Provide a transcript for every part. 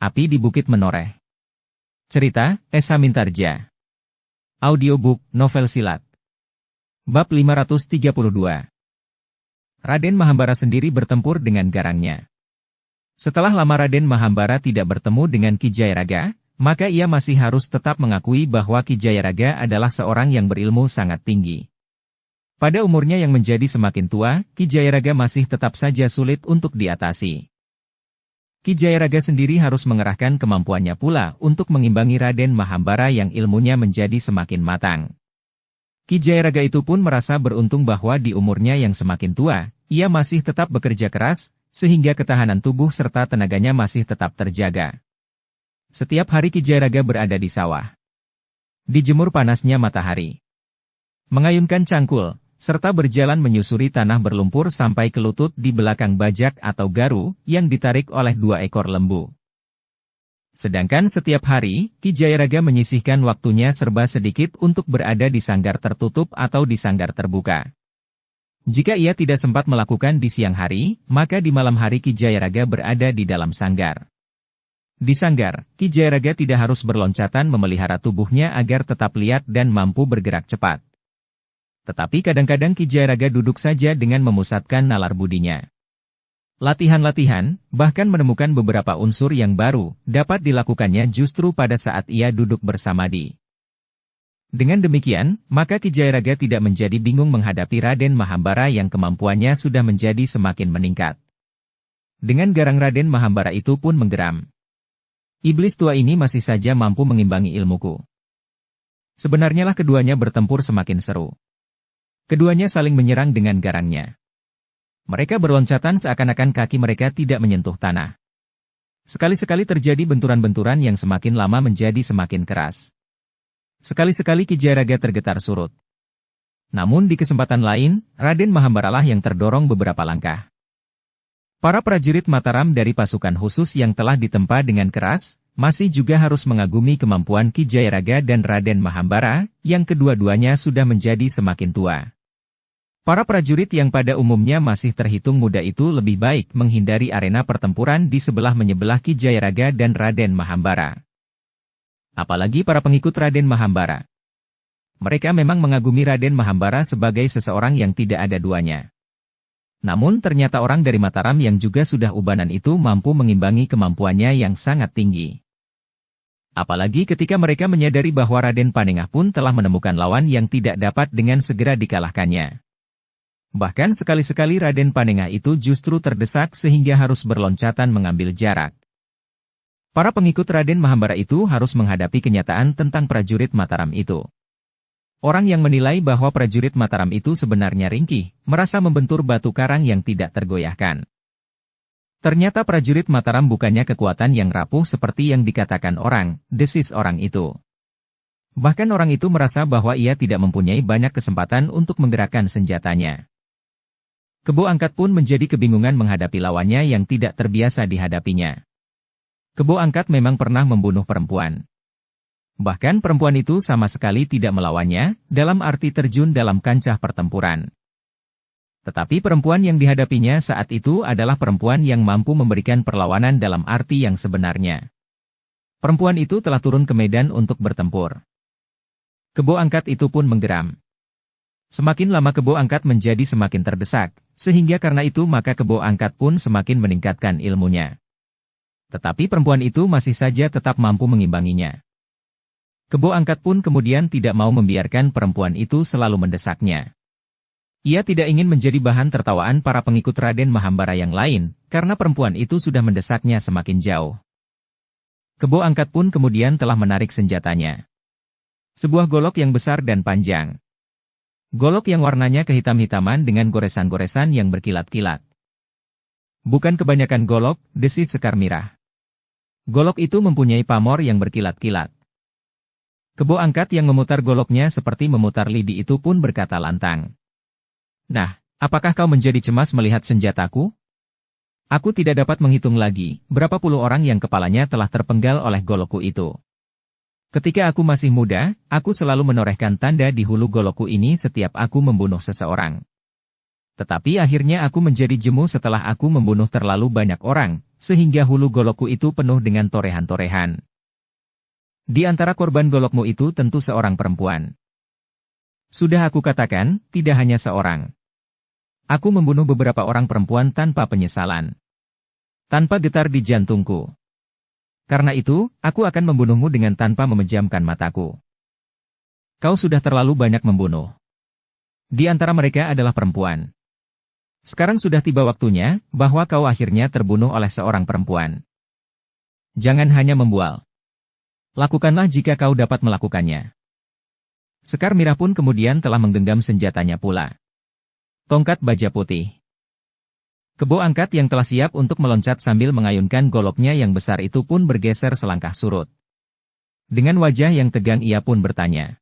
Api di Bukit Menoreh. Cerita, Esa Mintarja. Audiobook, novel silat. Bab 532. Raden Mahambara sendiri bertempur dengan garangnya. Setelah lama Raden Mahambara tidak bertemu dengan Ki Jayaraga, maka ia masih harus tetap mengakui bahwa Ki Jayaraga adalah seorang yang berilmu sangat tinggi. Pada umurnya yang menjadi semakin tua, Ki Jayaraga masih tetap saja sulit untuk diatasi. Ki Jayaraga sendiri harus mengerahkan kemampuannya pula untuk mengimbangi Raden Mahambara yang ilmunya menjadi semakin matang. Ki Jayaraga itu pun merasa beruntung bahwa di umurnya yang semakin tua, ia masih tetap bekerja keras, sehingga ketahanan tubuh serta tenaganya masih tetap terjaga. Setiap hari Ki Jayaraga berada di sawah. Dijemur panasnya matahari. Mengayunkan cangkul, serta berjalan menyusuri tanah berlumpur sampai ke lutut di belakang bajak atau garu yang ditarik oleh 2 ekor lembu. Sedangkan setiap hari, Ki Jayaraga menyisihkan waktunya serba sedikit untuk berada di sanggar tertutup atau di sanggar terbuka. Jika ia tidak sempat melakukan di siang hari, maka di malam hari Ki Jayaraga berada di dalam sanggar. Di sanggar, Ki Jayaraga tidak harus berloncatan memelihara tubuhnya agar tetap lihat dan mampu bergerak cepat. Tetapi kadang-kadang Ki Jayaraga duduk saja dengan memusatkan nalar budinya. Latihan-latihan, bahkan menemukan beberapa unsur yang baru, dapat dilakukannya justru pada saat ia duduk bersamadi. Dengan demikian, maka Ki Jayaraga tidak menjadi bingung menghadapi Raden Mahambara yang kemampuannya sudah menjadi semakin meningkat. Dengan garang Raden Mahambara itu pun menggeram. Iblis tua ini masih saja mampu mengimbangi ilmuku. Sebenarnya lah keduanya bertempur semakin seru. Keduanya saling menyerang dengan garangnya. Mereka berloncatan seakan-akan kaki mereka tidak menyentuh tanah. Sekali-sekali terjadi benturan-benturan yang semakin lama menjadi semakin keras. Sekali-sekali Ki Jayaraga tergetar surut. Namun di kesempatan lain, Raden Mahambara lah yang terdorong beberapa langkah. Para prajurit Mataram dari pasukan khusus yang telah ditempa dengan keras, masih juga harus mengagumi kemampuan Ki Jayaraga dan Raden Mahambara, yang kedua-duanya sudah menjadi semakin tua. Para prajurit yang pada umumnya masih terhitung muda itu lebih baik menghindari arena pertempuran di sebelah menyebelah Ki Jayaraga dan Raden Mahambara. Apalagi para pengikut Raden Mahambara. Mereka memang mengagumi Raden Mahambara sebagai seseorang yang tidak ada duanya. Namun ternyata orang dari Mataram yang juga sudah ubanan itu mampu mengimbangi kemampuannya yang sangat tinggi. Apalagi ketika mereka menyadari bahwa Raden Panengah pun telah menemukan lawan yang tidak dapat dengan segera dikalahkannya. Bahkan sekali-sekali Raden Panengah itu justru terdesak sehingga harus berloncatan mengambil jarak. Para pengikut Raden Mahambara itu harus menghadapi kenyataan tentang prajurit Mataram itu. Orang yang menilai bahwa prajurit Mataram itu sebenarnya ringkih, merasa membentur batu karang yang tidak tergoyahkan. Ternyata prajurit Mataram bukannya kekuatan yang rapuh seperti yang dikatakan orang, desis orang itu. Bahkan orang itu merasa bahwa ia tidak mempunyai banyak kesempatan untuk menggerakkan senjatanya. Kebo Angkat pun menjadi kebingungan menghadapi lawannya yang tidak terbiasa dihadapinya. Kebo Angkat memang pernah membunuh perempuan. Bahkan perempuan itu sama sekali tidak melawannya, dalam arti terjun dalam kancah pertempuran. Tetapi perempuan yang dihadapinya saat itu adalah perempuan yang mampu memberikan perlawanan dalam arti yang sebenarnya. Perempuan itu telah turun ke medan untuk bertempur. Kebo Angkat itu pun menggeram. Semakin lama Kebo Angkat menjadi semakin terdesak, sehingga karena itu maka Kebo Angkat pun semakin meningkatkan ilmunya. Tetapi perempuan itu masih saja tetap mampu mengimbanginya. Kebo Angkat pun kemudian tidak mau membiarkan perempuan itu selalu mendesaknya. Ia tidak ingin menjadi bahan tertawaan para pengikut Raden Mahambara yang lain, karena perempuan itu sudah mendesaknya semakin jauh. Kebo Angkat pun kemudian telah menarik senjatanya. Sebuah golok yang besar dan panjang. Golok yang warnanya kehitam-hitaman dengan goresan-goresan yang berkilat-kilat. Bukan kebanyakan golok, desis Sekar Mirah. Golok itu mempunyai pamor yang berkilat-kilat. Kebo Angkat yang memutar goloknya seperti memutar lidi itu pun berkata lantang. Nah, apakah kau menjadi cemas melihat senjataku? Aku tidak dapat menghitung lagi, berapa puluh orang yang kepalanya telah terpenggal oleh golokku itu. Ketika aku masih muda, aku selalu menorehkan tanda di hulu golokku ini setiap aku membunuh seseorang. Tetapi akhirnya aku menjadi jemu setelah aku membunuh terlalu banyak orang, sehingga hulu golokku itu penuh dengan torehan-torehan. Di antara korban golokmu itu tentu seorang perempuan. Sudah aku katakan, tidak hanya seorang. Aku membunuh beberapa orang perempuan tanpa penyesalan. Tanpa getar di jantungku. Karena itu, aku akan membunuhmu dengan tanpa memejamkan mataku. Kau sudah terlalu banyak membunuh. Di antara mereka adalah perempuan. Sekarang sudah tiba waktunya, bahwa kau akhirnya terbunuh oleh seorang perempuan. Jangan hanya membual. Lakukanlah jika kau dapat melakukannya. Sekar Mirah pun kemudian telah menggenggam senjatanya pula. Tongkat baja putih. Kebo angkat yang telah siap untuk meloncat sambil mengayunkan goloknya yang besar itu pun bergeser selangkah surut. Dengan wajah yang tegang ia pun bertanya.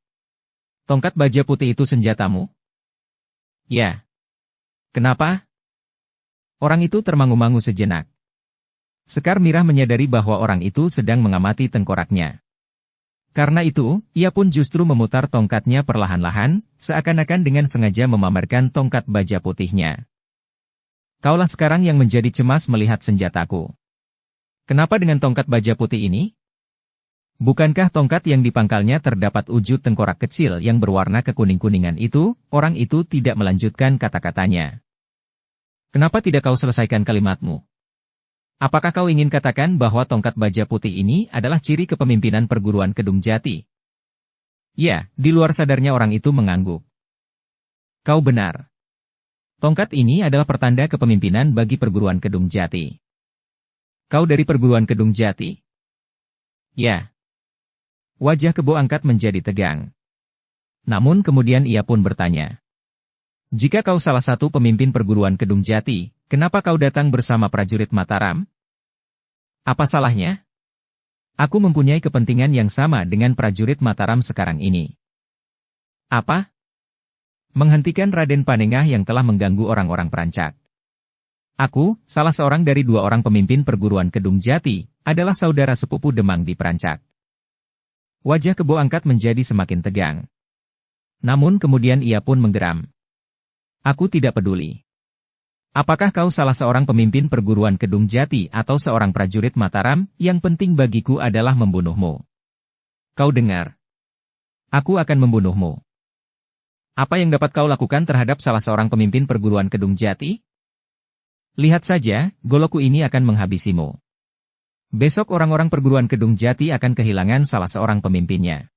Tongkat baja putih itu senjatamu? Ya. Kenapa? Orang itu termangu-mangu sejenak. Sekar Mirah menyadari bahwa orang itu sedang mengamati tengkoraknya. Karena itu, ia pun justru memutar tongkatnya perlahan-lahan, seakan-akan dengan sengaja memamerkan tongkat baja putihnya. Kaulah sekarang yang menjadi cemas melihat senjataku. Kenapa dengan tongkat baja putih ini? Bukankah tongkat yang di pangkalnya terdapat wujud tengkorak kecil yang berwarna kekuning-kuningan itu? Orang itu tidak melanjutkan kata-katanya. Kenapa tidak kau selesaikan kalimatmu? Apakah kau ingin katakan bahwa tongkat baja putih ini adalah ciri kepemimpinan perguruan Kedung Jati? Ya, di luar sadarnya orang itu mengangguk. Kau benar. Tongkat ini adalah pertanda kepemimpinan bagi perguruan Kedung Jati. Kau dari perguruan Kedung Jati? Ya. Wajah Kebo Angkat menjadi tegang. Namun kemudian ia pun bertanya. Jika kau salah satu pemimpin perguruan Kedung Jati, kenapa kau datang bersama prajurit Mataram? Apa salahnya? Aku mempunyai kepentingan yang sama dengan prajurit Mataram sekarang ini. Apa? Menghentikan Raden Panengah yang telah mengganggu orang-orang perancak. Aku, salah seorang dari 2 orang pemimpin perguruan Kedung Jati, adalah saudara sepupu Demang di Perancak. Wajah Kebo Angkat menjadi semakin tegang. Namun kemudian ia pun menggeram. Aku tidak peduli. Apakah kau salah seorang pemimpin perguruan Kedung Jati atau seorang prajurit Mataram, yang penting bagiku adalah membunuhmu. Kau dengar. Aku akan membunuhmu. Apa yang dapat kau lakukan terhadap salah seorang pemimpin perguruan Kedung Jati? Lihat saja, golokku ini akan menghabisimu. Besok orang-orang perguruan Kedung Jati akan kehilangan salah seorang pemimpinnya.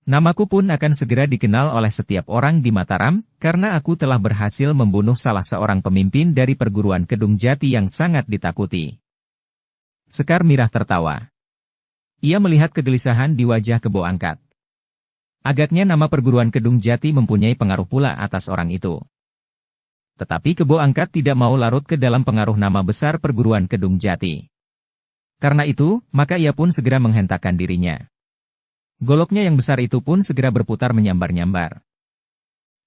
Namaku pun akan segera dikenal oleh setiap orang di Mataram, karena aku telah berhasil membunuh salah seorang pemimpin dari perguruan Kedung Jati yang sangat ditakuti. Sekar Mirah tertawa. Ia melihat kegelisahan di wajah Kebo Angkat. Agaknya nama perguruan Kedung Jati mempunyai pengaruh pula atas orang itu. Tetapi Kebo Angkat tidak mau larut ke dalam pengaruh nama besar perguruan Kedung Jati. Karena itu, maka ia pun segera menghentakkan dirinya. Goloknya yang besar itu pun segera berputar menyambar-nyambar.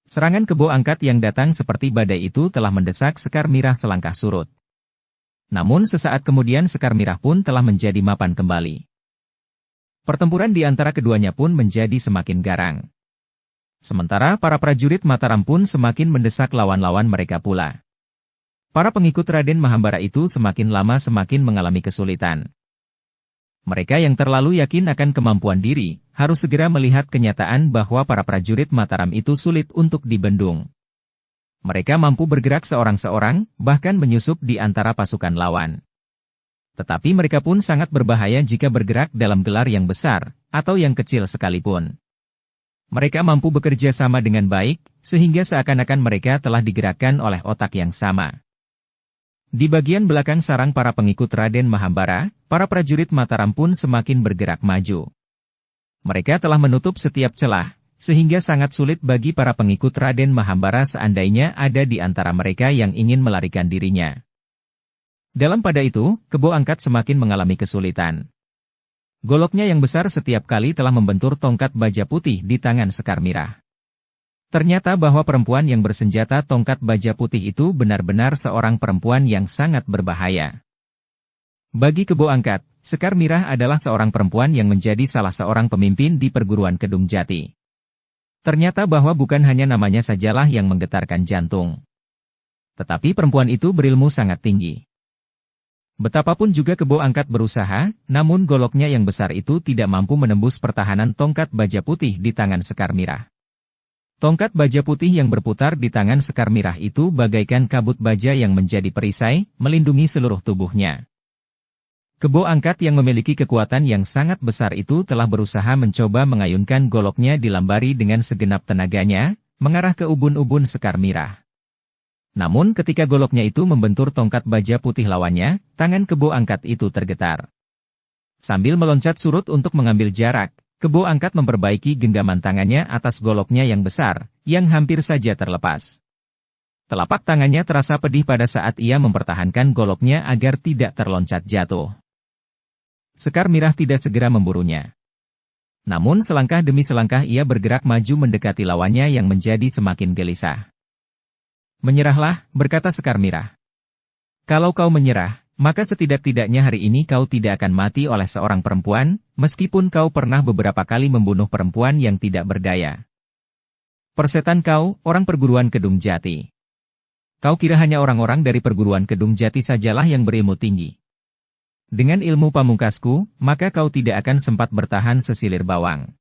Serangan Kebo Angkat yang datang seperti badai itu telah mendesak Sekar Mirah selangkah surut. Namun sesaat kemudian Sekar Mirah pun telah menjadi mapan kembali. Pertempuran di antara keduanya pun menjadi semakin garang. Sementara para prajurit Mataram pun semakin mendesak lawan-lawan mereka pula. Para pengikut Raden Mahambara itu semakin lama semakin mengalami kesulitan. Mereka yang terlalu yakin akan kemampuan diri, harus segera melihat kenyataan bahwa para prajurit Mataram itu sulit untuk dibendung. Mereka mampu bergerak seorang-seorang, bahkan menyusup di antara pasukan lawan. Tetapi mereka pun sangat berbahaya jika bergerak dalam gelar yang besar, atau yang kecil sekalipun. Mereka mampu bekerja sama dengan baik, sehingga seakan-akan mereka telah digerakkan oleh otak yang sama. Di bagian belakang sarang para pengikut Raden Mahambara, para prajurit Mataram pun semakin bergerak maju. Mereka telah menutup setiap celah, sehingga sangat sulit bagi para pengikut Raden Mahambara seandainya ada di antara mereka yang ingin melarikan dirinya. Dalam pada itu, Kebo Angkat semakin mengalami kesulitan. Goloknya yang besar setiap kali telah membentur tongkat baja putih di tangan Sekar Mirah. Ternyata bahwa perempuan yang bersenjata tongkat baja putih itu benar-benar seorang perempuan yang sangat berbahaya. Bagi Kebo Angkat, Sekar Mirah adalah seorang perempuan yang menjadi salah seorang pemimpin di perguruan Kedung Jati. Ternyata bahwa bukan hanya namanya sajalah yang menggetarkan jantung. Tetapi perempuan itu berilmu sangat tinggi. Betapapun juga Kebo Angkat berusaha, namun goloknya yang besar itu tidak mampu menembus pertahanan tongkat baja putih di tangan Sekar Mirah. Tongkat baja putih yang berputar di tangan Sekar Mirah itu bagaikan kabut baja yang menjadi perisai, melindungi seluruh tubuhnya. Kebo Angkat yang memiliki kekuatan yang sangat besar itu telah berusaha mencoba mengayunkan goloknya dilambari dengan segenap tenaganya, mengarah ke ubun-ubun Sekar Mirah. Namun ketika goloknya itu membentur tongkat baja putih lawannya, tangan Kebo Angkat itu tergetar. Sambil meloncat surut untuk mengambil jarak, Kebo Angkat memperbaiki genggaman tangannya atas goloknya yang besar, yang hampir saja terlepas. Telapak tangannya terasa pedih pada saat ia mempertahankan goloknya agar tidak terloncat jatuh. Sekar Mirah tidak segera memburunya. Namun selangkah demi selangkah ia bergerak maju mendekati lawannya yang menjadi semakin gelisah. "Menyerahlah," berkata Sekar Mirah. "Kalau kau menyerah, maka setidak-tidaknya hari ini kau tidak akan mati oleh seorang perempuan, meskipun kau pernah beberapa kali membunuh perempuan yang tidak berdaya. Persetan kau, orang perguruan Kedung Jati. Kau kira hanya orang-orang dari perguruan Kedung Jati sajalah yang berilmu tinggi. Dengan ilmu pamungkasku, maka kau tidak akan sempat bertahan sesilir bawang."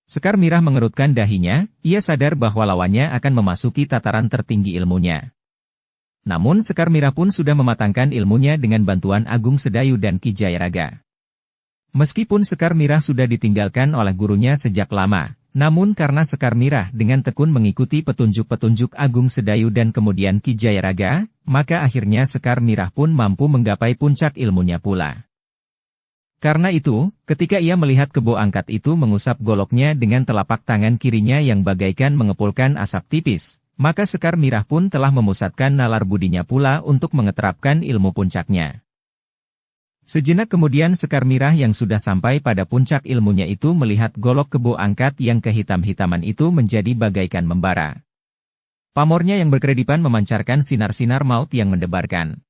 Sekar Mirah mengerutkan dahinya, ia sadar bahwa lawannya akan memasuki tataran tertinggi ilmunya. Namun Sekar Mirah pun sudah mematangkan ilmunya dengan bantuan Agung Sedayu dan Ki Jayaraga. Meskipun Sekar Mirah sudah ditinggalkan oleh gurunya sejak lama, namun karena Sekar Mirah dengan tekun mengikuti petunjuk-petunjuk Agung Sedayu dan kemudian Ki Jayaraga, maka akhirnya Sekar Mirah pun mampu menggapai puncak ilmunya pula. Karena itu, ketika ia melihat Kebo Angkat itu mengusap goloknya dengan telapak tangan kirinya yang bagaikan mengepulkan asap tipis, maka Sekar Mirah pun telah memusatkan nalar budinya pula untuk mengeterapkan ilmu puncaknya. Sejenak kemudian Sekar Mirah yang sudah sampai pada puncak ilmunya itu melihat golok Kebo Angkat yang kehitam-hitaman itu menjadi bagaikan membara. Pamornya yang berkedipan memancarkan sinar-sinar maut yang mendebarkan.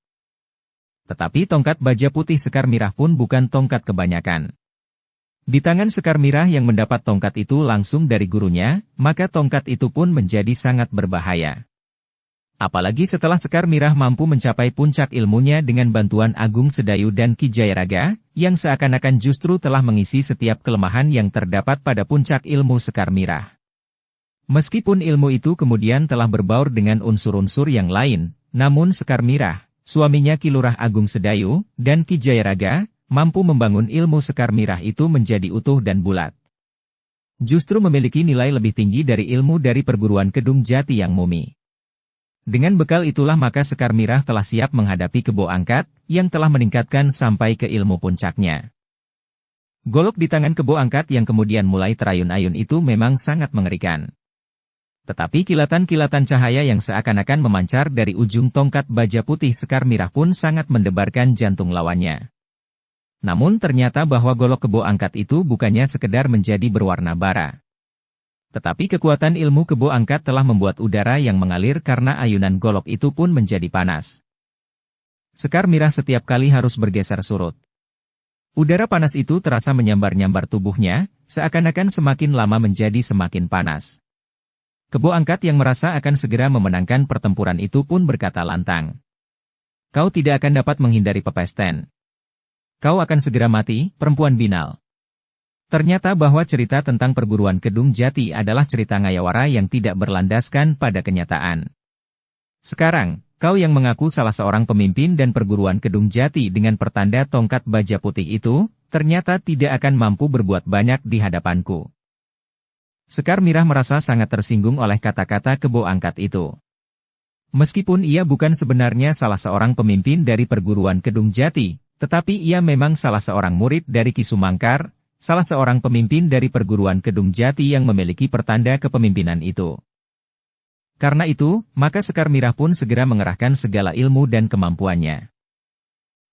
Tetapi tongkat baja putih Sekar Mirah pun bukan tongkat kebanyakan. Di tangan Sekar Mirah yang mendapat tongkat itu langsung dari gurunya, maka tongkat itu pun menjadi sangat berbahaya. Apalagi setelah Sekar Mirah mampu mencapai puncak ilmunya dengan bantuan Agung Sedayu dan Ki Jayaraga, yang seakan-akan justru telah mengisi setiap kelemahan yang terdapat pada puncak ilmu Sekar Mirah. Meskipun ilmu itu kemudian telah berbaur dengan unsur-unsur yang lain, namun Sekar Mirah, suaminya Ki Lurah Agung Sedayu, dan Ki Jayaraga, mampu membangun ilmu Sekar Mirah itu menjadi utuh dan bulat. Justru memiliki nilai lebih tinggi dari ilmu dari perguruan Kedung Jati yang mumi. Dengan bekal itulah maka Sekar Mirah telah siap menghadapi Kebo Angkat, yang telah meningkatkan sampai ke ilmu puncaknya. Golok di tangan Kebo Angkat yang kemudian mulai terayun-ayun itu memang sangat mengerikan. Tetapi kilatan-kilatan cahaya yang seakan-akan memancar dari ujung tongkat baja putih Sekar Mirah pun sangat mendebarkan jantung lawannya. Namun ternyata bahwa golok Kebo Angkat itu bukannya sekedar menjadi berwarna bara. Tetapi kekuatan ilmu Kebo Angkat telah membuat udara yang mengalir karena ayunan golok itu pun menjadi panas. Sekar Mirah setiap kali harus bergeser surut. Udara panas itu terasa menyambar-nyambar tubuhnya, seakan-akan semakin lama menjadi semakin panas. Kebo Angkat yang merasa akan segera memenangkan pertempuran itu pun berkata lantang. "Kau tidak akan dapat menghindari pepesten. Kau akan segera mati, perempuan binal." Ternyata bahwa cerita tentang perguruan Kedung Jati adalah cerita ngayawara yang tidak berlandaskan pada kenyataan. Sekarang, kau yang mengaku salah seorang pemimpin dan perguruan Kedung Jati dengan pertanda tongkat baja putih itu, ternyata tidak akan mampu berbuat banyak di hadapanku. Sekar Mirah merasa sangat tersinggung oleh kata-kata Kebo Angkat itu. Meskipun ia bukan sebenarnya salah seorang pemimpin dari perguruan Kedung Jati, tetapi ia memang salah seorang murid dari Ki Sumangkar, salah seorang pemimpin dari perguruan Kedung Jati yang memiliki pertanda kepemimpinan itu. Karena itu, maka Sekar Mirah pun segera mengerahkan segala ilmu dan kemampuannya.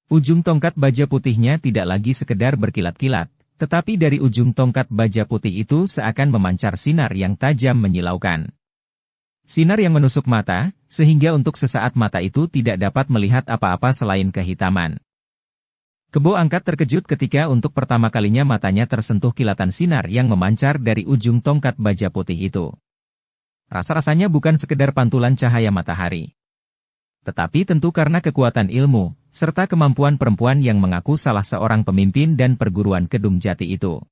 Ujung tongkat baja putihnya tidak lagi sekedar berkilat-kilat, tetapi dari ujung tongkat baja putih itu seakan memancar sinar yang tajam menyilaukan. Sinar yang menusuk mata, sehingga untuk sesaat mata itu tidak dapat melihat apa-apa selain kehitaman. Kebo Angkat terkejut ketika untuk pertama kalinya matanya tersentuh kilatan sinar yang memancar dari ujung tongkat baja putih itu. Rasa-rasanya bukan sekedar pantulan cahaya matahari. Tetapi tentu karena kekuatan ilmu, serta kemampuan perempuan yang mengaku salah seorang pemimpin dan perguruan Kedung Jati itu.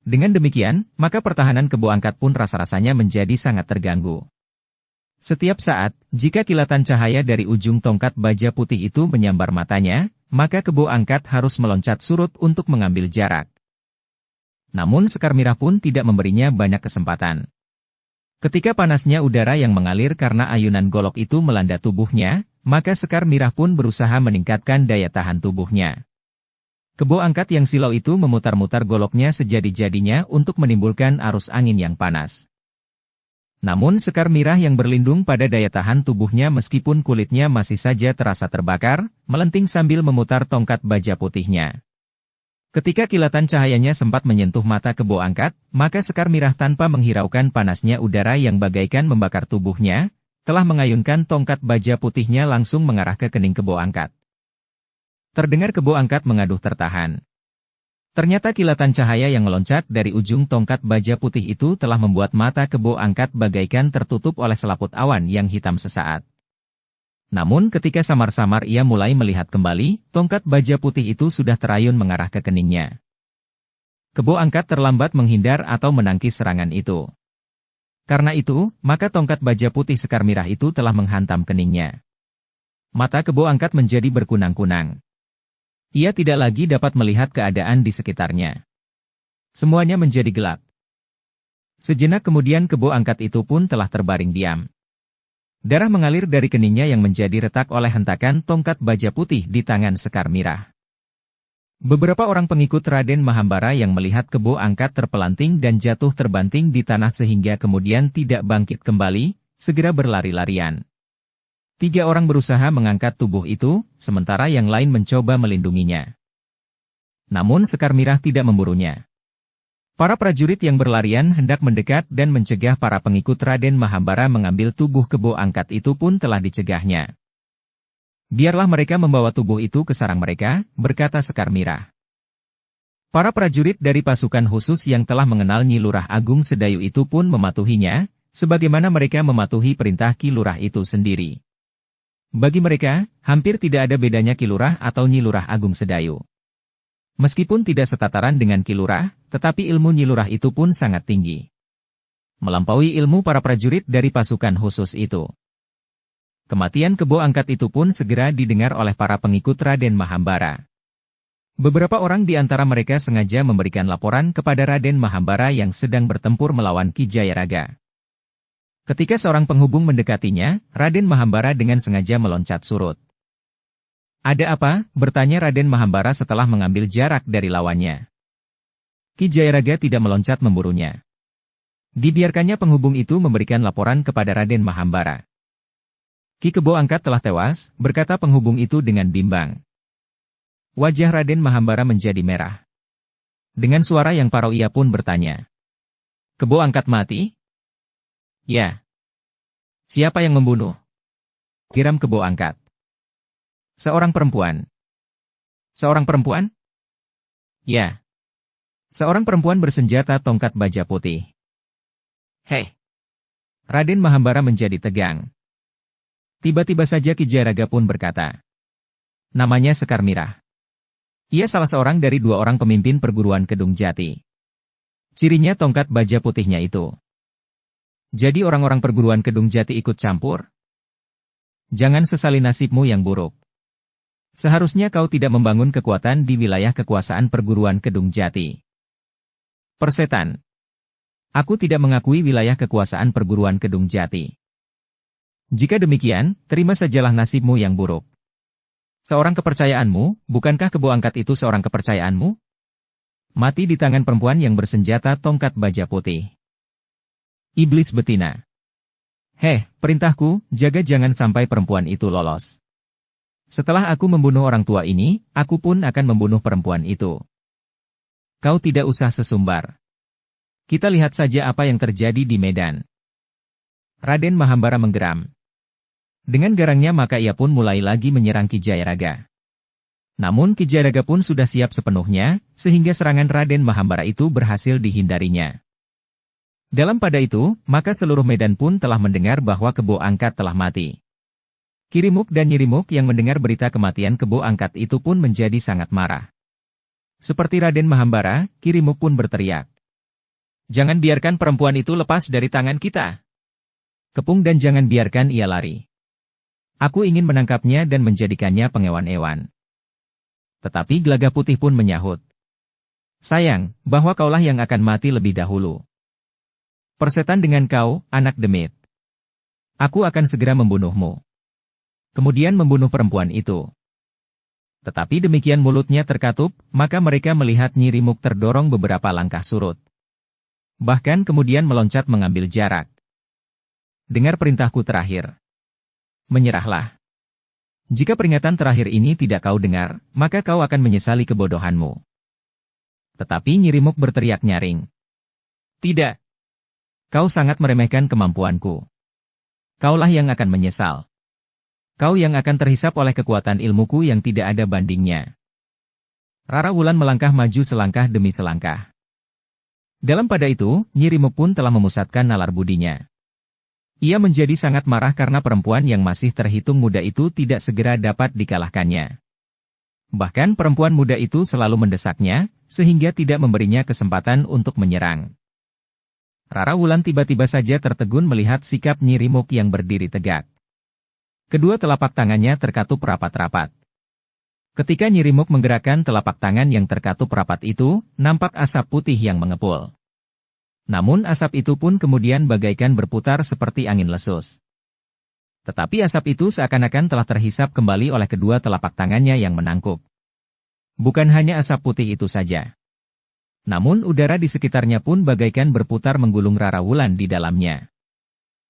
Dengan demikian, maka pertahanan Kebo Angkat pun rasa-rasanya menjadi sangat terganggu. Setiap saat, jika kilatan cahaya dari ujung tongkat baja putih itu menyambar matanya, maka Kebo Angkat harus meloncat surut untuk mengambil jarak. Namun Sekar Mirah pun tidak memberinya banyak kesempatan. Ketika panasnya udara yang mengalir karena ayunan golok itu melanda tubuhnya, maka Sekar Mirah pun berusaha meningkatkan daya tahan tubuhnya. Kebo Angkat yang silau itu memutar-mutar goloknya sejadi-jadinya untuk menimbulkan arus angin yang panas. Namun Sekar Mirah yang berlindung pada daya tahan tubuhnya meskipun kulitnya masih saja terasa terbakar, melenting sambil memutar tongkat baja putihnya. Ketika kilatan cahayanya sempat menyentuh mata Kebo Angkat, maka Sekar Mirah tanpa menghiraukan panasnya udara yang bagaikan membakar tubuhnya, telah mengayunkan tongkat baja putihnya langsung mengarah ke kening Kebo Angkat. Terdengar Kebo Angkat mengaduh tertahan. Ternyata kilatan cahaya yang meloncat dari ujung tongkat baja putih itu telah membuat mata Kebo Angkat bagaikan tertutup oleh selaput awan yang hitam sesaat. Namun ketika samar-samar ia mulai melihat kembali, tongkat baja putih itu sudah terayun mengarah ke keningnya. Kebo Angkat terlambat menghindar atau menangkis serangan itu. Karena itu, maka tongkat baja putih Sekar Mirah itu telah menghantam keningnya. Mata Kebo Angkat menjadi berkunang-kunang. Ia tidak lagi dapat melihat keadaan di sekitarnya. Semuanya menjadi gelap. Sejenak kemudian Kebo Angkat itu pun telah terbaring diam. Darah mengalir dari keningnya yang menjadi retak oleh hentakan tongkat baja putih di tangan Sekar Mirah. Beberapa orang pengikut Raden Mahambara yang melihat Kebo Angkat terpelanting dan jatuh terbanting di tanah sehingga kemudian tidak bangkit kembali, segera berlari-larian. 3 orang berusaha mengangkat tubuh itu, sementara yang lain mencoba melindunginya. Namun Sekar Mirah tidak memburunya. Para prajurit yang berlarian hendak mendekat dan mencegah para pengikut Raden Mahambara mengambil tubuh Kebo Angkat itu pun telah dicegahnya. Biarlah mereka membawa tubuh itu ke sarang mereka, berkata Sekar Mirah. Para prajurit dari pasukan khusus yang telah mengenal Nyi Lurah Agung Sedayu itu pun mematuhinya, sebagaimana mereka mematuhi perintah Ki Lurah itu sendiri. Bagi mereka, hampir tidak ada bedanya Ki Lurah atau Nyi Lurah Agung Sedayu. Meskipun tidak setataran dengan Ki Lurah, tetapi ilmu Nyi Lurah itu pun sangat tinggi. Melampaui ilmu para prajurit dari pasukan khusus itu. Kematian Kebo Angkat itu pun segera didengar oleh para pengikut Raden Mahambara. Beberapa orang di antara mereka sengaja memberikan laporan kepada Raden Mahambara yang sedang bertempur melawan Ki Jayaraga. Ketika seorang penghubung mendekatinya, Raden Mahambara dengan sengaja meloncat surut. Ada apa? Bertanya Raden Mahambara setelah mengambil jarak dari lawannya. Ki Jayaraga tidak meloncat memburunya. Dibiarkannya penghubung itu memberikan laporan kepada Raden Mahambara. Ki Kebo Angkat telah tewas, berkata penghubung itu dengan bimbang. Wajah Raden Mahambara menjadi merah. Dengan suara yang parau ia pun bertanya. Kebo Angkat mati? Ya. Siapa yang membunuh? Geram Kebo Angkat. Seorang perempuan. Seorang perempuan? Ya. Seorang perempuan bersenjata tongkat baja putih. Hei. Raden Mahambara menjadi tegang. Tiba-tiba saja Ki Jayaraga pun berkata. Namanya Sekar Mirah. Ia salah seorang dari 2 orang pemimpin perguruan Kedung Jati. Cirinya tongkat baja putihnya itu. Jadi orang-orang perguruan Kedung Jati ikut campur? Jangan sesali nasibmu yang buruk. Seharusnya kau tidak membangun kekuatan di wilayah kekuasaan perguruan Kedung Jati. Persetan. Aku tidak mengakui wilayah kekuasaan perguruan Kedung Jati. Jika demikian, terima sajalah nasibmu yang buruk. Seorang kepercayaanmu, bukankah Kebo Angkat itu seorang kepercayaanmu? Mati di tangan perempuan yang bersenjata tongkat baja putih. Iblis betina. Perintahku, jaga jangan sampai perempuan itu lolos. Setelah aku membunuh orang tua ini, aku pun akan membunuh perempuan itu. Kau tidak usah sesumbar. Kita lihat saja apa yang terjadi di medan. Raden Mahambara menggeram. Dengan garangnya maka ia pun mulai lagi menyerang Ki Jayaraga. Namun Ki Jayaraga pun sudah siap sepenuhnya, sehingga serangan Raden Mahambara itu berhasil dihindarinya. Dalam pada itu, maka seluruh medan pun telah mendengar bahwa Kebo Angkat telah mati. Kirimuk dan Nyirimuk yang mendengar berita kematian kebo angkat itu pun menjadi sangat marah. Seperti Raden Mahambara, Kirimuk pun berteriak. Jangan biarkan perempuan itu lepas dari tangan kita. Kepung dan jangan biarkan ia lari. Aku ingin menangkapnya dan menjadikannya pengewan-ewan. Tetapi Gelagah Putih pun menyahut. Sayang, bahwa kaulah yang akan mati lebih dahulu. Persetan dengan kau, anak demit. Aku akan segera membunuhmu. Kemudian membunuh perempuan itu. Tetapi demikian mulutnya terkatup, maka mereka melihat Nyirimuk terdorong beberapa langkah surut. Bahkan kemudian meloncat mengambil jarak. Dengar perintahku terakhir. Menyerahlah. Jika peringatan terakhir ini tidak kau dengar, maka kau akan menyesali kebodohanmu. Tetapi Nyirimuk berteriak nyaring. Tidak. Kau sangat meremehkan kemampuanku. Kaulah yang akan menyesal. Kau yang akan terhisap oleh kekuatan ilmuku yang tidak ada bandingnya. Rara Wulan melangkah maju selangkah demi selangkah. Dalam pada itu, Nyirimuk pun telah memusatkan nalar budinya. Ia menjadi sangat marah karena perempuan yang masih terhitung muda itu tidak segera dapat dikalahkannya. Bahkan perempuan muda itu selalu mendesaknya, sehingga tidak memberinya kesempatan untuk menyerang. Rara Wulan tiba-tiba saja tertegun melihat sikap Nyirimuk yang berdiri tegak. Kedua telapak tangannya terkatup rapat-rapat. Ketika Nyirimuk menggerakkan telapak tangan yang terkatup rapat itu, nampak asap putih yang mengepul. Namun asap itu pun kemudian bagaikan berputar seperti angin lesus. Tetapi asap itu seakan-akan telah terhisap kembali oleh kedua telapak tangannya yang menangkuk. Bukan hanya asap putih itu saja. Namun udara di sekitarnya pun bagaikan berputar menggulung Rara Wulan di dalamnya.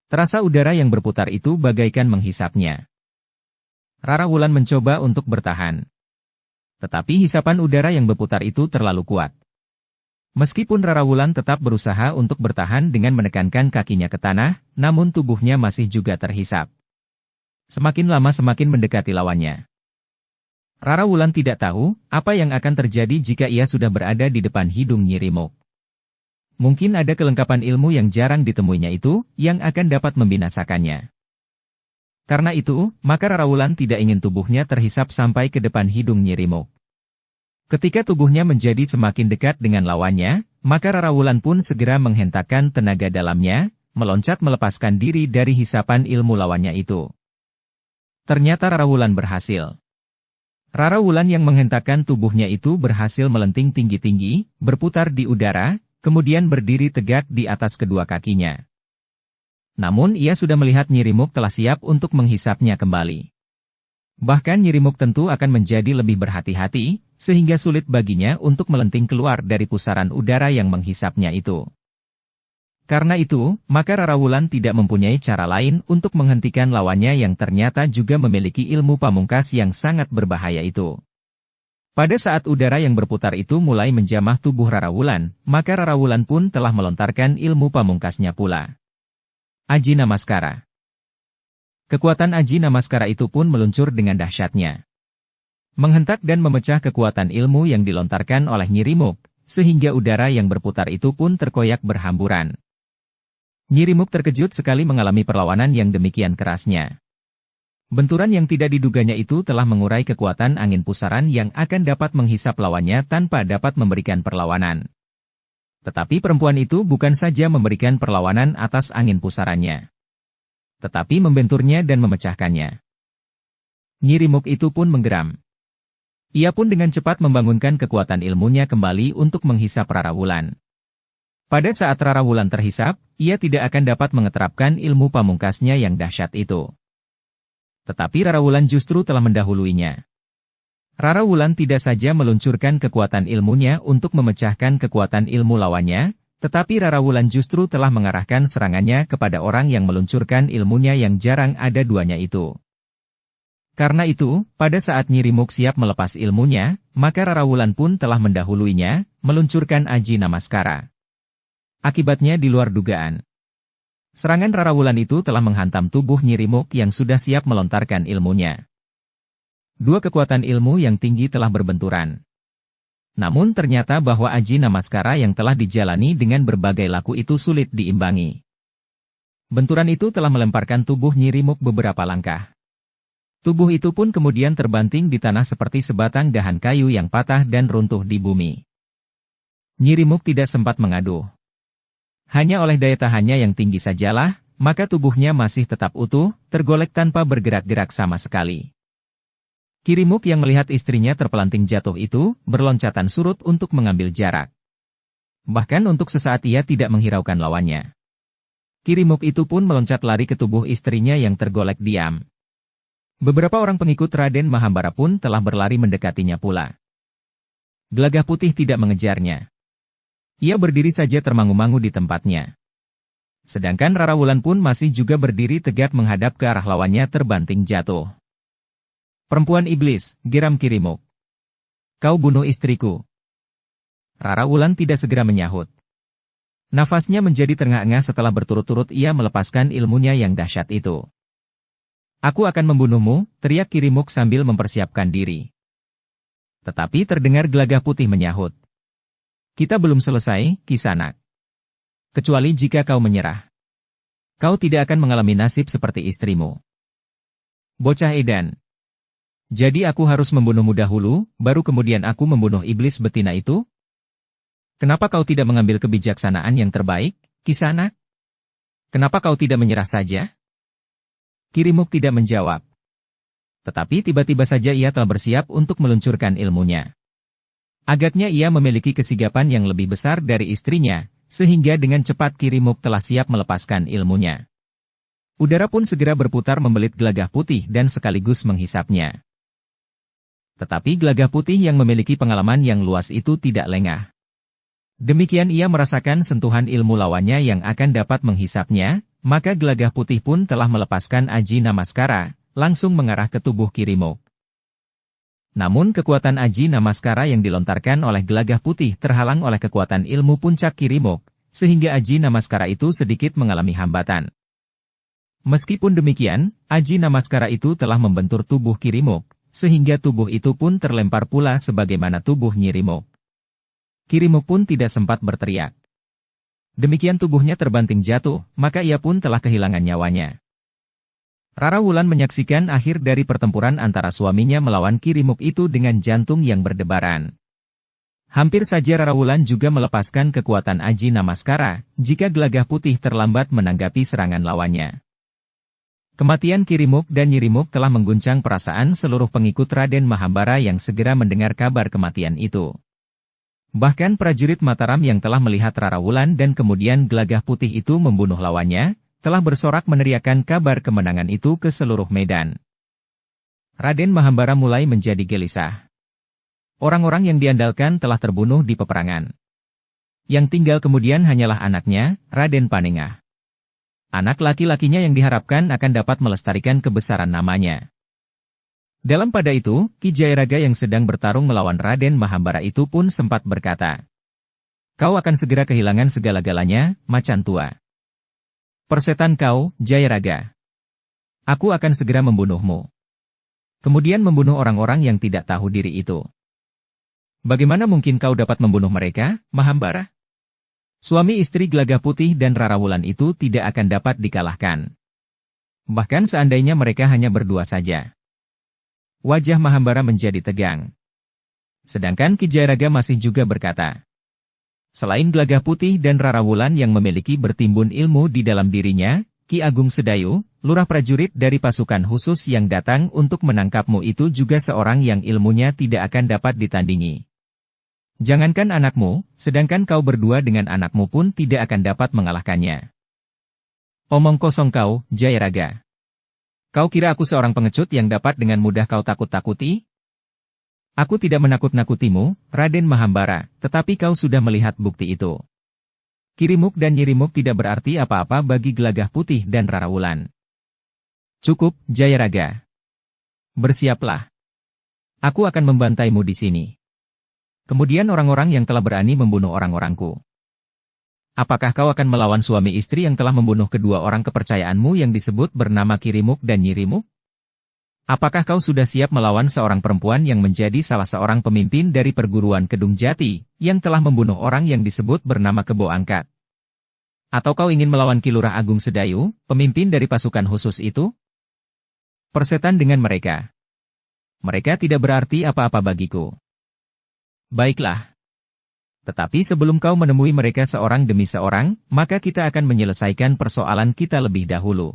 Terasa udara yang berputar itu bagaikan menghisapnya. Rara Wulan mencoba untuk bertahan. Tetapi hisapan udara yang berputar itu terlalu kuat. Meskipun Rara Wulan tetap berusaha untuk bertahan dengan menekankan kakinya ke tanah, namun tubuhnya masih juga terhisap. Semakin lama semakin mendekati lawannya. Rara Wulan tidak tahu apa yang akan terjadi jika ia sudah berada di depan hidung Nyirimuk. Mungkin ada kelengkapan ilmu yang jarang ditemuinya itu, yang akan dapat membinasakannya. Karena itu, maka Rara Wulan tidak ingin tubuhnya terhisap sampai ke depan hidung Nyirimuk. Ketika tubuhnya menjadi semakin dekat dengan lawannya, maka Rara Wulan pun segera menghentakkan tenaga dalamnya, meloncat melepaskan diri dari hisapan ilmu lawannya itu. Ternyata Rara Wulan berhasil. Rara Wulan yang menghentakkan tubuhnya itu berhasil melenting tinggi-tinggi, berputar di udara, kemudian berdiri tegak di atas kedua kakinya. Namun ia sudah melihat Nyirimuk telah siap untuk menghisapnya kembali. Bahkan Nyirimuk tentu akan menjadi lebih berhati-hati, sehingga sulit baginya untuk melenting keluar dari pusaran udara yang menghisapnya itu. Karena itu, maka Rara Wulan tidak mempunyai cara lain untuk menghentikan lawannya yang ternyata juga memiliki ilmu pamungkas yang sangat berbahaya itu. Pada saat udara yang berputar itu mulai menjamah tubuh Rara Wulan, maka Rara Wulan pun telah melontarkan ilmu pamungkasnya pula. Aji Namaskara. Kekuatan Aji Namaskara itu pun meluncur dengan dahsyatnya. Menghentak dan memecah kekuatan ilmu yang dilontarkan oleh Nyirimuk, sehingga udara yang berputar itu pun terkoyak berhamburan. Nyirimuk terkejut sekali mengalami perlawanan yang demikian kerasnya. Benturan yang tidak diduganya itu telah mengurai kekuatan angin pusaran yang akan dapat menghisap lawannya tanpa dapat memberikan perlawanan. Tetapi perempuan itu bukan saja memberikan perlawanan atas angin pusarannya, tetapi membenturnya dan memecahkannya. Nyirimuk itu pun menggeram. Ia pun dengan cepat membangunkan kekuatan ilmunya kembali untuk menghisap Rara Wulan. Pada saat Rara Wulan terhisap, ia tidak akan dapat mengeterapkan ilmu pamungkasnya yang dahsyat itu. Tetapi Rara Wulan justru telah mendahuluinya. Rara Wulan tidak saja meluncurkan kekuatan ilmunya untuk memecahkan kekuatan ilmu lawannya, tetapi Rara Wulan justru telah mengarahkan serangannya kepada orang yang meluncurkan ilmunya yang jarang ada duanya itu. Karena itu, pada saat Nyirimuk siap melepas ilmunya, maka Rara Wulan pun telah mendahuluinya, meluncurkan Aji Namaskara. Akibatnya di luar dugaan. Serangan Rara Wulan itu telah menghantam tubuh Nyirimuk yang sudah siap melontarkan ilmunya. Dua kekuatan ilmu yang tinggi telah berbenturan. Namun ternyata bahwa Aji Namaskara yang telah dijalani dengan berbagai laku itu sulit diimbangi. Benturan itu telah melemparkan tubuh Nyirimuk beberapa langkah. Tubuh itu pun kemudian terbanting di tanah seperti sebatang dahan kayu yang patah dan runtuh di bumi. Nyi Rimuk tidak sempat mengaduh. Hanya oleh daya tahannya yang tinggi sajalah, maka tubuhnya masih tetap utuh, tergolek tanpa bergerak-gerak sama sekali. Ki Rimuk yang melihat istrinya terpelanting jatuh itu, berloncatan surut untuk mengambil jarak. Bahkan untuk sesaat ia tidak menghiraukan lawannya. Ki Rimuk itu pun meloncat lari ke tubuh istrinya yang tergolek diam. Beberapa orang pengikut Raden Mahambara pun telah berlari mendekatinya pula. Gelagah Putih tidak mengejarnya. Ia berdiri saja termangu-mangu di tempatnya. Sedangkan Rara Wulan pun masih juga berdiri tegak menghadap ke arah lawannya terbanting jatuh. "Perempuan iblis," geram Ki Rimuk. "Kau bunuh istriku." Rara Wulan tidak segera menyahut. Nafasnya menjadi terengah-engah setelah berturut-turut ia melepaskan ilmunya yang dahsyat itu. "Aku akan membunuhmu," teriak Ki Rimuk sambil mempersiapkan diri. Tetapi terdengar Gelagah Putih menyahut. "Kita belum selesai, Kisanak. Kecuali jika kau menyerah. Kau tidak akan mengalami nasib seperti istrimu." "Bocah edan. Jadi aku harus membunuhmu dahulu, baru kemudian aku membunuh iblis betina itu? Kenapa kau tidak mengambil kebijaksanaan yang terbaik, Kisanak? Kenapa kau tidak menyerah saja?" Ki Rimuk tidak menjawab. Tetapi tiba-tiba saja ia telah bersiap untuk meluncurkan ilmunya. Agaknya ia memiliki kesigapan yang lebih besar dari istrinya, sehingga dengan cepat Ki Rimuk telah siap melepaskan ilmunya. Udara pun segera berputar membelit Gelagah Putih dan sekaligus menghisapnya. Tetapi Gelagah Putih yang memiliki pengalaman yang luas itu tidak lengah. Demikian ia merasakan sentuhan ilmu lawannya yang akan dapat menghisapnya, maka Gelagah Putih pun telah melepaskan Aji Namaskara, langsung mengarah ke tubuh Ki Rimuk. Namun kekuatan Aji Namaskara yang dilontarkan oleh Gelagah Putih terhalang oleh kekuatan ilmu puncak Ki Rimuk, sehingga Aji Namaskara itu sedikit mengalami hambatan. Meskipun demikian, Aji Namaskara itu telah membentur tubuh Ki Rimuk, sehingga tubuh itu pun terlempar pula sebagaimana tubuh Nyi Rimuk. Ki Rimuk pun tidak sempat berteriak. Demikian tubuhnya terbanting jatuh, maka ia pun telah kehilangan nyawanya. Rara Wulan menyaksikan akhir dari pertempuran antara suaminya melawan Ki Rimuk itu dengan jantung yang berdebaran. Hampir saja Rara Wulan juga melepaskan kekuatan Aji Namaskara, jika Gelagah Putih terlambat menanggapi serangan lawannya. Kematian Ki Rimuk dan Nyi Rimuk telah mengguncang perasaan seluruh pengikut Raden Mahambara yang segera mendengar kabar kematian itu. Bahkan prajurit Mataram yang telah melihat Rara Wulan dan kemudian Gelagah Putih itu membunuh lawannya, telah bersorak meneriakan kabar kemenangan itu ke seluruh medan. Raden Mahambara mulai menjadi gelisah. Orang-orang yang diandalkan telah terbunuh di peperangan. Yang tinggal kemudian hanyalah anaknya, Raden Panengah. Anak laki-lakinya yang diharapkan akan dapat melestarikan kebesaran namanya. Dalam pada itu, Ki Jayaraga yang sedang bertarung melawan Raden Mahambara itu pun sempat berkata, "Kau akan segera kehilangan segala-galanya, macan tua. Persetan kau, Jayaraga. Aku akan segera membunuhmu." Kemudian membunuh orang-orang yang tidak tahu diri itu. "Bagaimana mungkin kau dapat membunuh mereka, Mahambara? Suami istri Gelagah Putih dan Rara Wulan itu tidak akan dapat dikalahkan. Bahkan seandainya mereka hanya berdua saja." Wajah Mahambara menjadi tegang. Sedangkan Ki Jayaraga masih juga berkata, "Selain Gelagah Putih dan Rara Wulan yang memiliki bertimbun ilmu di dalam dirinya, Ki Agung Sedayu, lurah prajurit dari pasukan khusus yang datang untuk menangkapmu itu juga seorang yang ilmunya tidak akan dapat ditandingi. Jangankan anakmu, sedangkan kau berdua dengan anakmu pun tidak akan dapat mengalahkannya." "Omong kosong kau, Jayaraga. Kau kira aku seorang pengecut yang dapat dengan mudah kau takut-takuti? Aku tidak menakut-nakutimu, Raden Mahambara, tetapi kau sudah melihat bukti itu." Ki Rimuk dan Nyi Rimuk tidak berarti apa-apa bagi Gelagah Putih dan Rara Wulan. "Cukup, Jayaraga. Bersiaplah. Aku akan membantaimu di sini. Kemudian orang-orang yang telah berani membunuh orang-orangku. Apakah kau akan melawan suami istri yang telah membunuh kedua orang kepercayaanmu yang disebut bernama Ki Rimuk dan Nyi Rimuk? Apakah kau sudah siap melawan seorang perempuan yang menjadi salah seorang pemimpin dari perguruan Kedung Jati, yang telah membunuh orang yang disebut bernama Kebo Angkat? Atau kau ingin melawan Ki Lurah Agung Sedayu, pemimpin dari pasukan khusus itu?" Persetan dengan mereka. Mereka tidak berarti apa-apa bagiku. Baiklah. Tetapi sebelum kau menemui mereka seorang demi seorang, maka kita akan menyelesaikan persoalan kita lebih dahulu.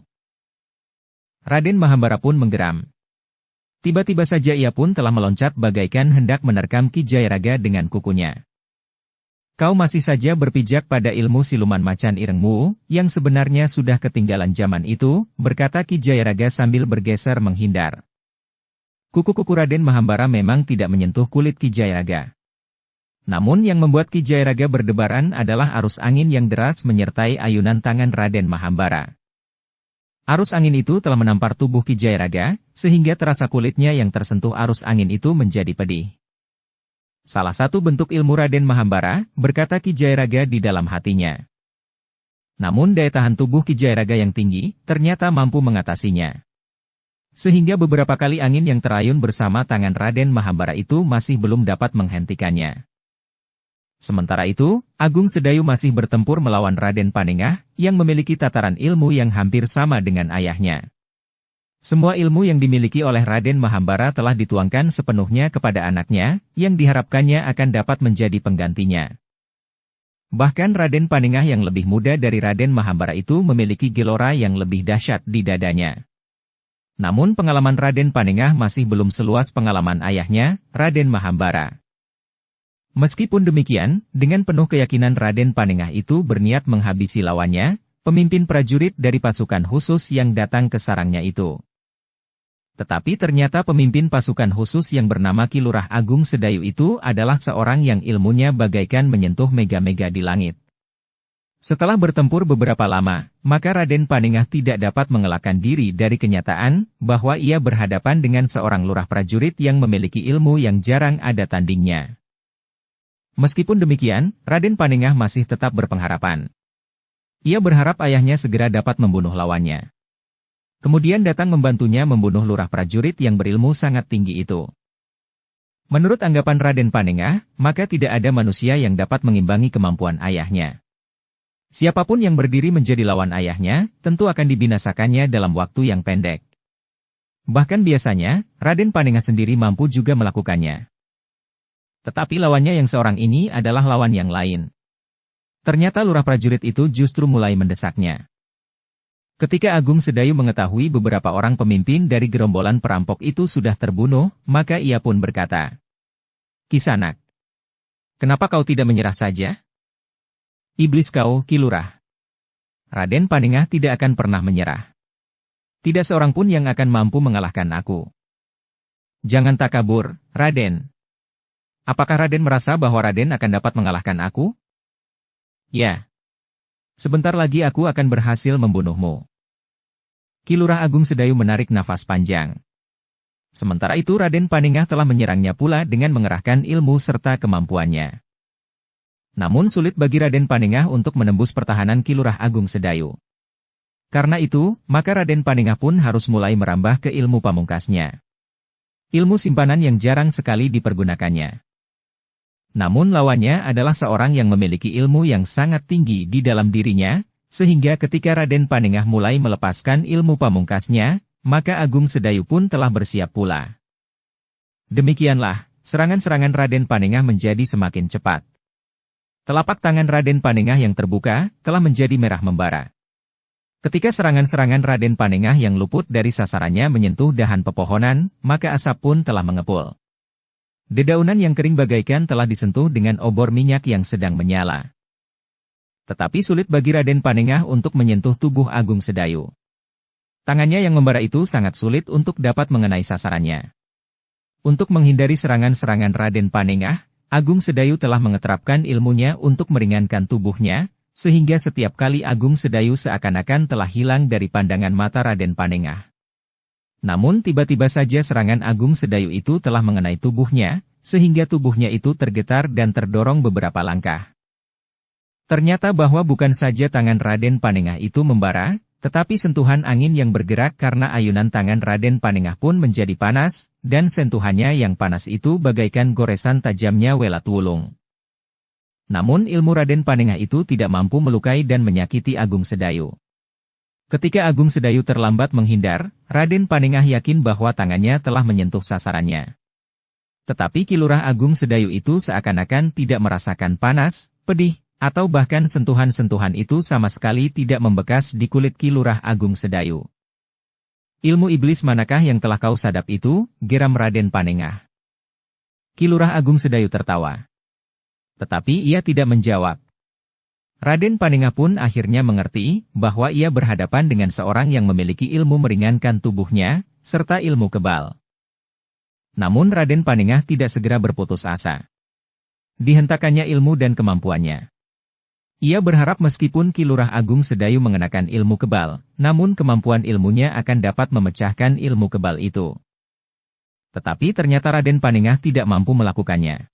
Raden Mahambara pun menggeram. Tiba-tiba saja ia pun telah meloncat bagaikan hendak menerkam Ki Jayaraga dengan kukunya. Kau masih saja berpijak pada ilmu siluman macan irengmu, yang sebenarnya sudah ketinggalan zaman itu, berkata Ki Jayaraga sambil bergeser menghindar. Kuku-kuku Raden Mahambara memang tidak menyentuh kulit Ki Jayaraga. Namun yang membuat Ki Jayaraga berdebaran adalah arus angin yang deras menyertai ayunan tangan Raden Mahambara. Arus angin itu telah menampar tubuh Ki Jayaraga, sehingga terasa kulitnya yang tersentuh arus angin itu menjadi pedih. Salah satu bentuk ilmu Raden Mahambara, berkata Ki Jayaraga di dalam hatinya. Namun daya tahan tubuh Ki Jayaraga yang tinggi, ternyata mampu mengatasinya. Sehingga beberapa kali angin yang terayun bersama tangan Raden Mahambara itu masih belum dapat menghentikannya. Sementara itu, Agung Sedayu masih bertempur melawan Raden Panengah, yang memiliki tataran ilmu yang hampir sama dengan ayahnya. Semua ilmu yang dimiliki oleh Raden Mahambara telah dituangkan sepenuhnya kepada anaknya, yang diharapkannya akan dapat menjadi penggantinya. Bahkan Raden Panengah yang lebih muda dari Raden Mahambara itu memiliki gelora yang lebih dahsyat di dadanya. Namun pengalaman Raden Panengah masih belum seluas pengalaman ayahnya, Raden Mahambara. Meskipun demikian, dengan penuh keyakinan Raden Panengah itu berniat menghabisi lawannya, pemimpin prajurit dari pasukan khusus yang datang ke sarangnya itu. Tetapi ternyata pemimpin pasukan khusus yang bernama Ki Lurah Agung Sedayu itu adalah seorang yang ilmunya bagaikan menyentuh mega-mega di langit. Setelah bertempur beberapa lama, maka Raden Panengah tidak dapat mengelakkan diri dari kenyataan bahwa ia berhadapan dengan seorang lurah prajurit yang memiliki ilmu yang jarang ada tandingnya. Meskipun demikian, Raden Panengah masih tetap berpengharapan. Ia berharap ayahnya segera dapat membunuh lawannya. Kemudian datang membantunya membunuh lurah prajurit yang berilmu sangat tinggi itu. Menurut anggapan Raden Panengah, maka tidak ada manusia yang dapat mengimbangi kemampuan ayahnya. Siapapun yang berdiri menjadi lawan ayahnya, tentu akan dibinasakannya dalam waktu yang pendek. Bahkan biasanya, Raden Panengah sendiri mampu juga melakukannya. Tetapi lawannya yang seorang ini adalah lawan yang lain. Ternyata lurah prajurit itu justru mulai mendesaknya. Ketika Agung Sedayu mengetahui beberapa orang pemimpin dari gerombolan perampok itu sudah terbunuh, maka ia pun berkata, "Kisanak, kenapa kau tidak menyerah saja? Iblis kau, Ki Lurah. Raden Panengah tidak akan pernah menyerah. Tidak seorang pun yang akan mampu mengalahkan aku. Jangan takabur, Raden. Apakah Raden merasa bahwa Raden akan dapat mengalahkan aku? Ya. Sebentar lagi aku akan berhasil membunuhmu." Ki Lurah Agung Sedayu menarik nafas panjang. Sementara itu Raden Panengah telah menyerangnya pula dengan mengerahkan ilmu serta kemampuannya. Namun sulit bagi Raden Panengah untuk menembus pertahanan Ki Lurah Agung Sedayu. Karena itu, maka Raden Panengah pun harus mulai merambah ke ilmu pamungkasnya. Ilmu simpanan yang jarang sekali dipergunakannya. Namun lawannya adalah seorang yang memiliki ilmu yang sangat tinggi di dalam dirinya, sehingga ketika Raden Panengah mulai melepaskan ilmu pamungkasnya, maka Agung Sedayu pun telah bersiap pula. Demikianlah, serangan-serangan Raden Panengah menjadi semakin cepat. Telapak tangan Raden Panengah yang terbuka, telah menjadi merah membara. Ketika serangan-serangan Raden Panengah yang luput dari sasarannya menyentuh dahan pepohonan, maka asap pun telah mengepul. Dedaunan yang kering bagaikan telah disentuh dengan obor minyak yang sedang menyala. Tetapi sulit bagi Raden Panengah untuk menyentuh tubuh Agung Sedayu. Tangannya yang membara itu sangat sulit untuk dapat mengenai sasarannya. Untuk menghindari serangan-serangan Raden Panengah, Agung Sedayu telah mengeterapkan ilmunya untuk meringankan tubuhnya, sehingga setiap kali Agung Sedayu seakan-akan telah hilang dari pandangan mata Raden Panengah. Namun tiba-tiba saja serangan Agung Sedayu itu telah mengenai tubuhnya, sehingga tubuhnya itu tergetar dan terdorong beberapa langkah. Ternyata bahwa bukan saja tangan Raden Panengah itu membara, tetapi sentuhan angin yang bergerak karena ayunan tangan Raden Panengah pun menjadi panas, dan sentuhannya yang panas itu bagaikan goresan tajamnya welat wulung. Namun ilmu Raden Panengah itu tidak mampu melukai dan menyakiti Agung Sedayu. Ketika Agung Sedayu terlambat menghindar, Raden Panengah yakin bahwa tangannya telah menyentuh sasarannya. Tetapi Ki Lurah Agung Sedayu itu seakan-akan tidak merasakan panas, pedih, atau bahkan sentuhan-sentuhan itu sama sekali tidak membekas di kulit Ki Lurah Agung Sedayu. "Ilmu iblis manakah yang telah kau sadap itu?" geram Raden Panengah. Ki Lurah Agung Sedayu tertawa. Tetapi ia tidak menjawab. Raden Panengah pun akhirnya mengerti bahwa ia berhadapan dengan seorang yang memiliki ilmu meringankan tubuhnya, serta ilmu kebal. Namun Raden Panengah tidak segera berputus asa. Dihentakannya ilmu dan kemampuannya. Ia berharap meskipun Ki Lurah Agung Sedayu mengenakan ilmu kebal, namun kemampuan ilmunya akan dapat memecahkan ilmu kebal itu. Tetapi ternyata Raden Panengah tidak mampu melakukannya.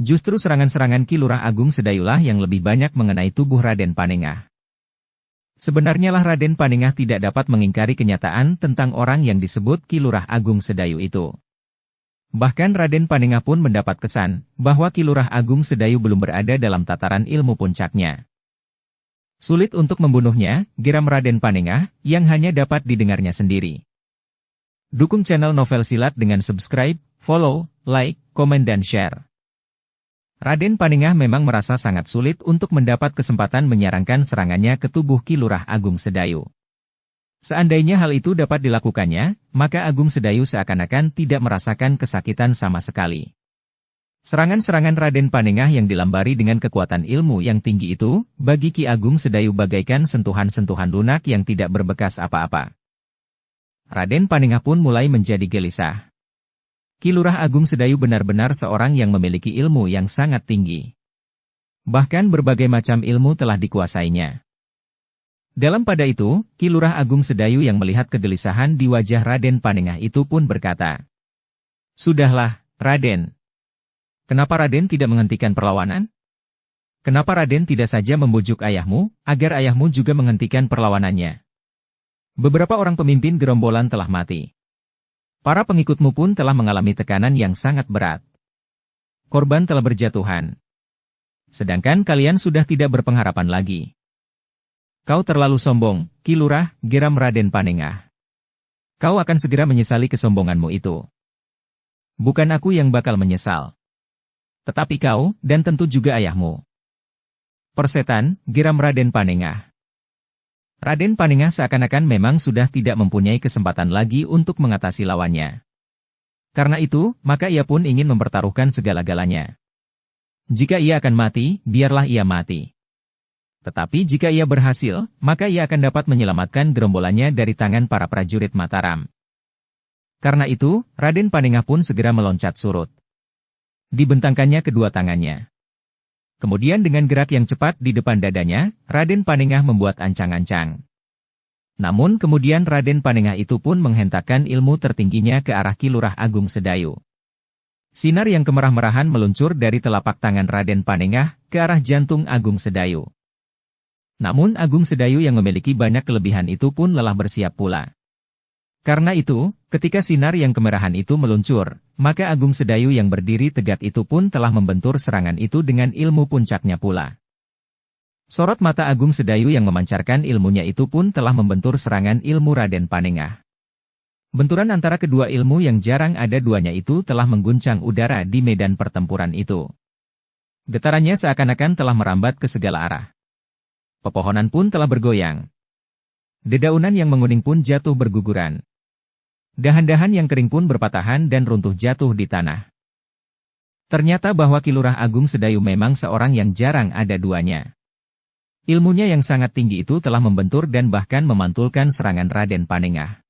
Justru serangan-serangan Ki Lurah Agung Sedayulah yang lebih banyak mengenai tubuh Raden Panengah. Sebenarnya lah Raden Panengah tidak dapat mengingkari kenyataan tentang orang yang disebut Ki Lurah Agung Sedayu itu. Bahkan Raden Panengah pun mendapat kesan bahwa Ki Lurah Agung Sedayu belum berada dalam tataran ilmu puncaknya. Sulit untuk membunuhnya, geram Raden Panengah, yang hanya dapat didengarnya sendiri. Dukung channel Novel Silat dengan subscribe, follow, like, komen dan share. Raden Panengah memang merasa sangat sulit untuk mendapat kesempatan menyerangkan serangannya ke tubuh Ki Lurah Agung Sedayu. Seandainya hal itu dapat dilakukannya, maka Agung Sedayu seakan-akan tidak merasakan kesakitan sama sekali. Serangan-serangan Raden Panengah yang dilambari dengan kekuatan ilmu yang tinggi itu, bagi Ki Agung Sedayu bagaikan sentuhan-sentuhan lunak yang tidak berbekas apa-apa. Raden Panengah pun mulai menjadi gelisah. Ki Lurah Agung Sedayu benar-benar seorang yang memiliki ilmu yang sangat tinggi. Bahkan berbagai macam ilmu telah dikuasainya. Dalam pada itu, Ki Lurah Agung Sedayu yang melihat kegelisahan di wajah Raden Panengah itu pun berkata, "Sudahlah, Raden. Kenapa Raden tidak menghentikan perlawanan? Kenapa Raden tidak saja membujuk ayahmu, agar ayahmu juga menghentikan perlawanannya? Beberapa orang pemimpin gerombolan telah mati. Para pengikutmu pun telah mengalami tekanan yang sangat berat. Korban telah berjatuhan. Sedangkan kalian sudah tidak berpengharapan lagi. Kau terlalu sombong, Ki Lurah," geram Raden Panengah. "Kau akan segera menyesali kesombonganmu itu. Bukan aku yang bakal menyesal. Tetapi kau, dan tentu juga ayahmu." "Persetan," geram Raden Panengah. Raden Panengah seakan-akan memang sudah tidak mempunyai kesempatan lagi untuk mengatasi lawannya. Karena itu, maka ia pun ingin mempertaruhkan segala-galanya. Jika ia akan mati, biarlah ia mati. Tetapi jika ia berhasil, maka ia akan dapat menyelamatkan gerombolannya dari tangan para prajurit Mataram. Karena itu, Raden Panengah pun segera meloncat surut. Dibentangkannya kedua tangannya. Kemudian dengan gerak yang cepat di depan dadanya, Raden Panengah membuat ancang-ancang. Namun kemudian Raden Panengah itu pun menghentakkan ilmu tertingginya ke arah Ki Lurah Agung Sedayu. Sinar yang kemerah-merahan meluncur dari telapak tangan Raden Panengah ke arah jantung Agung Sedayu. Namun Agung Sedayu yang memiliki banyak kelebihan itu pun lelah bersiap pula. Karena itu, ketika sinar yang kemerahan itu meluncur, maka Agung Sedayu yang berdiri tegak itu pun telah membentur serangan itu dengan ilmu puncaknya pula. Sorot mata Agung Sedayu yang memancarkan ilmunya itu pun telah membentur serangan ilmu Raden Panengah. Benturan antara kedua ilmu yang jarang ada duanya itu telah mengguncang udara di medan pertempuran itu. Getarannya seakan-akan telah merambat ke segala arah. Pepohonan pun telah bergoyang. Dedaunan yang menguning pun jatuh berguguran. Dahan-dahan yang kering pun berpatahan dan runtuh jatuh di tanah. Ternyata bahwa Ki Lurah Agung Sedayu memang seorang yang jarang ada duanya. Ilmunya yang sangat tinggi itu telah membentur dan bahkan memantulkan serangan Raden Panengah.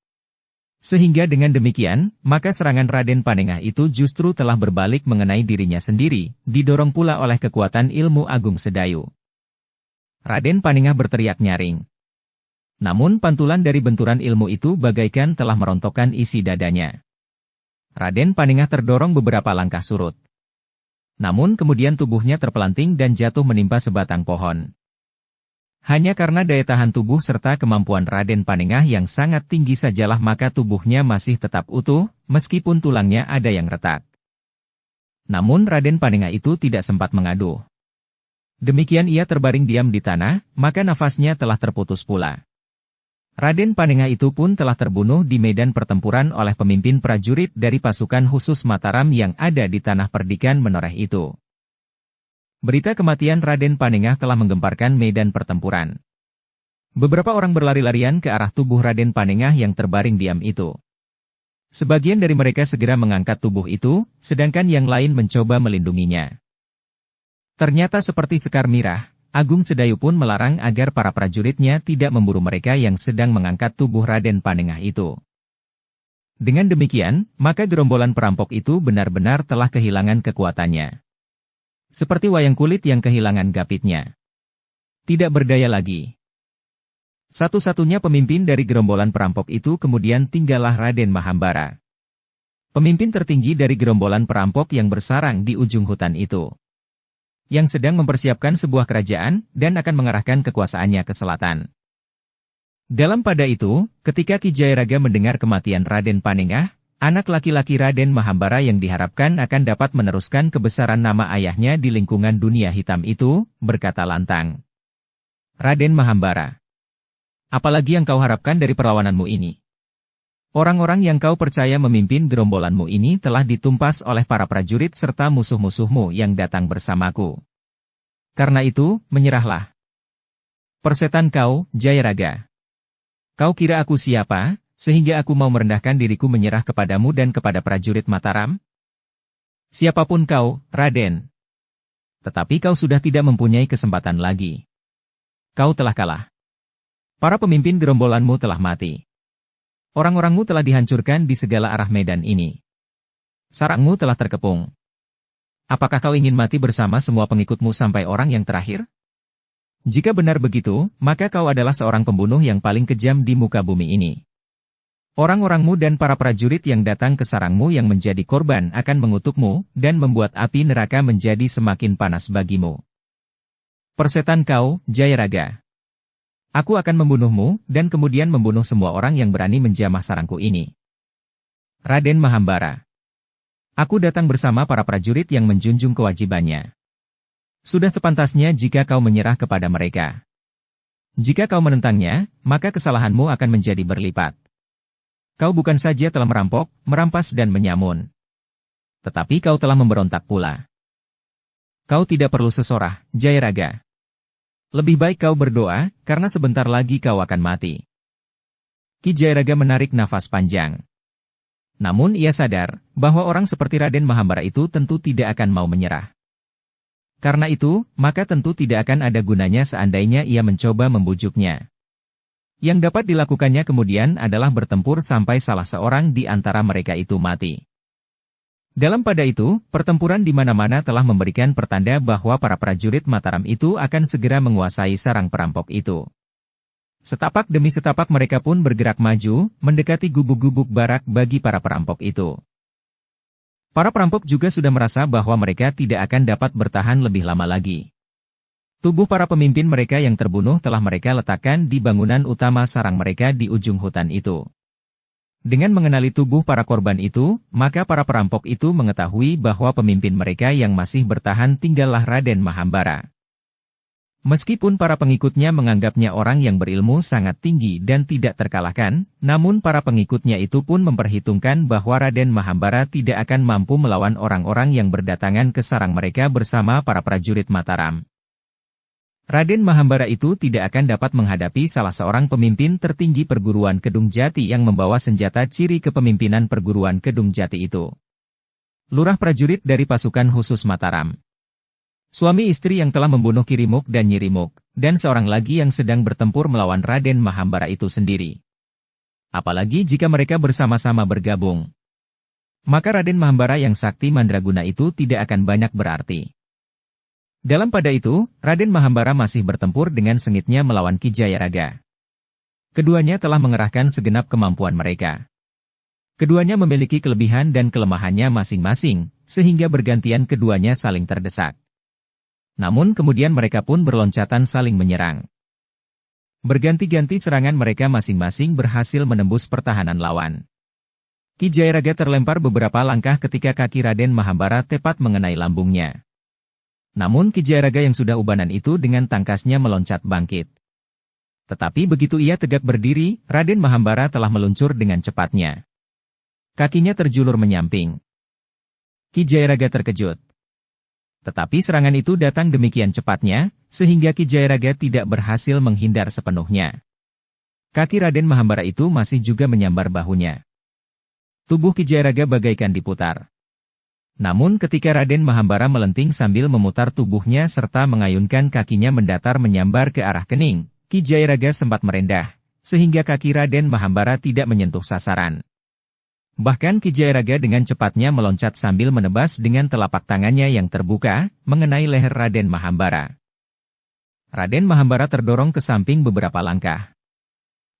Sehingga dengan demikian, maka serangan Raden Panengah itu justru telah berbalik mengenai dirinya sendiri, didorong pula oleh kekuatan ilmu Agung Sedayu. Raden Panengah berteriak nyaring. Namun pantulan dari benturan ilmu itu bagaikan telah merontokkan isi dadanya. Raden Panengah terdorong beberapa langkah surut. Namun kemudian tubuhnya terpelanting dan jatuh menimpa sebatang pohon. Hanya karena daya tahan tubuh serta kemampuan Raden Panengah yang sangat tinggi sajalah maka tubuhnya masih tetap utuh, meskipun tulangnya ada yang retak. Namun Raden Panengah itu tidak sempat mengaduh. Demikian ia terbaring diam di tanah, maka nafasnya telah terputus pula. Raden Panengah itu pun telah terbunuh di medan pertempuran oleh pemimpin prajurit dari pasukan khusus Mataram yang ada di tanah perdikan menoreh itu. Berita kematian Raden Panengah telah menggemparkan medan pertempuran. Beberapa orang berlari-larian ke arah tubuh Raden Panengah yang terbaring diam itu. Sebagian dari mereka segera mengangkat tubuh itu, sedangkan yang lain mencoba melindunginya. Ternyata seperti Sekar Mirah, Agung Sedayu pun melarang agar para prajuritnya tidak memburu mereka yang sedang mengangkat tubuh Raden Panengah itu. Dengan demikian, maka gerombolan perampok itu benar-benar telah kehilangan kekuatannya. Seperti wayang kulit yang kehilangan gapitnya. Tidak berdaya lagi. Satu-satunya pemimpin dari gerombolan perampok itu kemudian tinggallah Raden Mahambara. Pemimpin tertinggi dari gerombolan perampok yang bersarang di ujung hutan itu. Yang sedang mempersiapkan sebuah kerajaan dan akan mengarahkan kekuasaannya ke selatan. Dalam pada itu, ketika Ki Jayaraga mendengar kematian Raden Panengah, anak laki-laki Raden Mahambara yang diharapkan akan dapat meneruskan kebesaran nama ayahnya di lingkungan dunia hitam itu, berkata lantang. Raden Mahambara, apalagi yang kau harapkan dari perlawananmu ini? Orang-orang yang kau percaya memimpin gerombolanmu ini telah ditumpas oleh para prajurit serta musuh-musuhmu yang datang bersamaku. Karena itu, menyerahlah. Persetan kau, Jayaraga. Kau kira aku siapa, sehingga aku mau merendahkan diriku menyerah kepadamu dan kepada prajurit Mataram? Siapapun kau, Raden. Tetapi kau sudah tidak mempunyai kesempatan lagi. Kau telah kalah. Para pemimpin gerombolanmu telah mati. Orang-orangmu telah dihancurkan di segala arah medan ini. Sarangmu telah terkepung. Apakah kau ingin mati bersama semua pengikutmu sampai orang yang terakhir? Jika benar begitu, maka kau adalah seorang pembunuh yang paling kejam di muka bumi ini. Orang-orangmu dan para prajurit yang datang ke sarangmu yang menjadi korban akan mengutukmu dan membuat api neraka menjadi semakin panas bagimu. Persetan kau, Jayaraga. Aku akan membunuhmu, dan kemudian membunuh semua orang yang berani menjamah sarangku ini. Raden Mahambara. Aku datang bersama para prajurit yang menjunjung kewajibannya. Sudah sepantasnya jika kau menyerah kepada mereka. Jika kau menentangnya, maka kesalahanmu akan menjadi berlipat. Kau bukan saja telah merampok, merampas dan menyamun. Tetapi kau telah memberontak pula. Kau tidak perlu sesorah, Jayaraga. Lebih baik kau berdoa, karena sebentar lagi kau akan mati. Ki Jayaraga menarik nafas panjang. Namun ia sadar, bahwa orang seperti Raden Mahambara itu tentu tidak akan mau menyerah. Karena itu, maka tentu tidak akan ada gunanya seandainya ia mencoba membujuknya. Yang dapat dilakukannya kemudian adalah bertempur sampai salah seorang di antara mereka itu mati. Dalam pada itu, pertempuran di mana-mana telah memberikan pertanda bahwa para prajurit Mataram itu akan segera menguasai sarang perampok itu. Setapak demi setapak mereka pun bergerak maju, mendekati gubuk-gubuk barak bagi para perampok itu. Para perampok juga sudah merasa bahwa mereka tidak akan dapat bertahan lebih lama lagi. Tubuh para pemimpin mereka yang terbunuh telah mereka letakkan di bangunan utama sarang mereka di ujung hutan itu. Dengan mengenali tubuh para korban itu, maka para perampok itu mengetahui bahwa pemimpin mereka yang masih bertahan tinggallah Raden Mahambara. Meskipun para pengikutnya menganggapnya orang yang berilmu sangat tinggi dan tidak terkalahkan, namun para pengikutnya itu pun memperhitungkan bahwa Raden Mahambara tidak akan mampu melawan orang-orang yang berdatangan ke sarang mereka bersama para prajurit Mataram. Raden Mahambara itu tidak akan dapat menghadapi salah seorang pemimpin tertinggi perguruan Kedung Jati yang membawa senjata ciri kepemimpinan perguruan Kedung Jati itu. Lurah prajurit dari pasukan khusus Mataram. Suami istri yang telah membunuh Kirimuk dan Nyirimuk, dan seorang lagi yang sedang bertempur melawan Raden Mahambara itu sendiri. Apalagi jika mereka bersama-sama bergabung. Maka Raden Mahambara yang sakti mandraguna itu tidak akan banyak berarti. Dalam pada itu, Raden Mahambara masih bertempur dengan sengitnya melawan Ki Jayaraga. Keduanya telah mengerahkan segenap kemampuan mereka. Keduanya memiliki kelebihan dan kelemahannya masing-masing, sehingga bergantian keduanya saling terdesak. Namun kemudian mereka pun berloncatan saling menyerang. Berganti-ganti serangan mereka masing-masing berhasil menembus pertahanan lawan. Ki Jayaraga terlempar beberapa langkah ketika kaki Raden Mahambara tepat mengenai lambungnya. Namun Ki Jayaraga yang sudah ubanan itu dengan tangkasnya meloncat bangkit. Tetapi begitu ia tegak berdiri, Raden Mahambara telah meluncur dengan cepatnya. Kakinya terjulur menyamping. Ki Jayaraga terkejut. Tetapi serangan itu datang demikian cepatnya, sehingga Ki Jayaraga tidak berhasil menghindar sepenuhnya. Kaki Raden Mahambara itu masih juga menyambar bahunya. Tubuh Ki Jayaraga bagaikan diputar. Namun ketika Raden Mahambara melenting sambil memutar tubuhnya serta mengayunkan kakinya mendatar menyambar ke arah kening, Ki Jayaraga sempat merendah, sehingga kaki Raden Mahambara tidak menyentuh sasaran. Bahkan Ki Jayaraga dengan cepatnya meloncat sambil menebas dengan telapak tangannya yang terbuka, mengenai leher Raden Mahambara. Raden Mahambara terdorong ke samping beberapa langkah.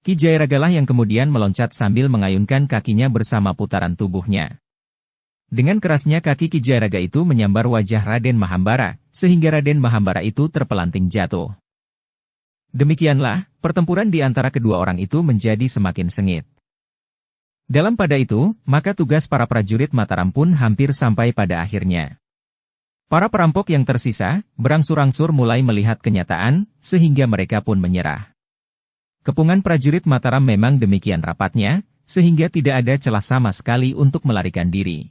Ki Jayaragalah yang kemudian meloncat sambil mengayunkan kakinya bersama putaran tubuhnya. Dengan kerasnya kaki Ki Jayaraga itu menyambar wajah Raden Mahambara, sehingga Raden Mahambara itu terpelanting jatuh. Demikianlah, pertempuran di antara kedua orang itu menjadi semakin sengit. Dalam pada itu, maka tugas para prajurit Mataram pun hampir sampai pada akhirnya. Para perampok yang tersisa, berangsur-angsur mulai melihat kenyataan, sehingga mereka pun menyerah. Kepungan prajurit Mataram memang demikian rapatnya, sehingga tidak ada celah sama sekali untuk melarikan diri.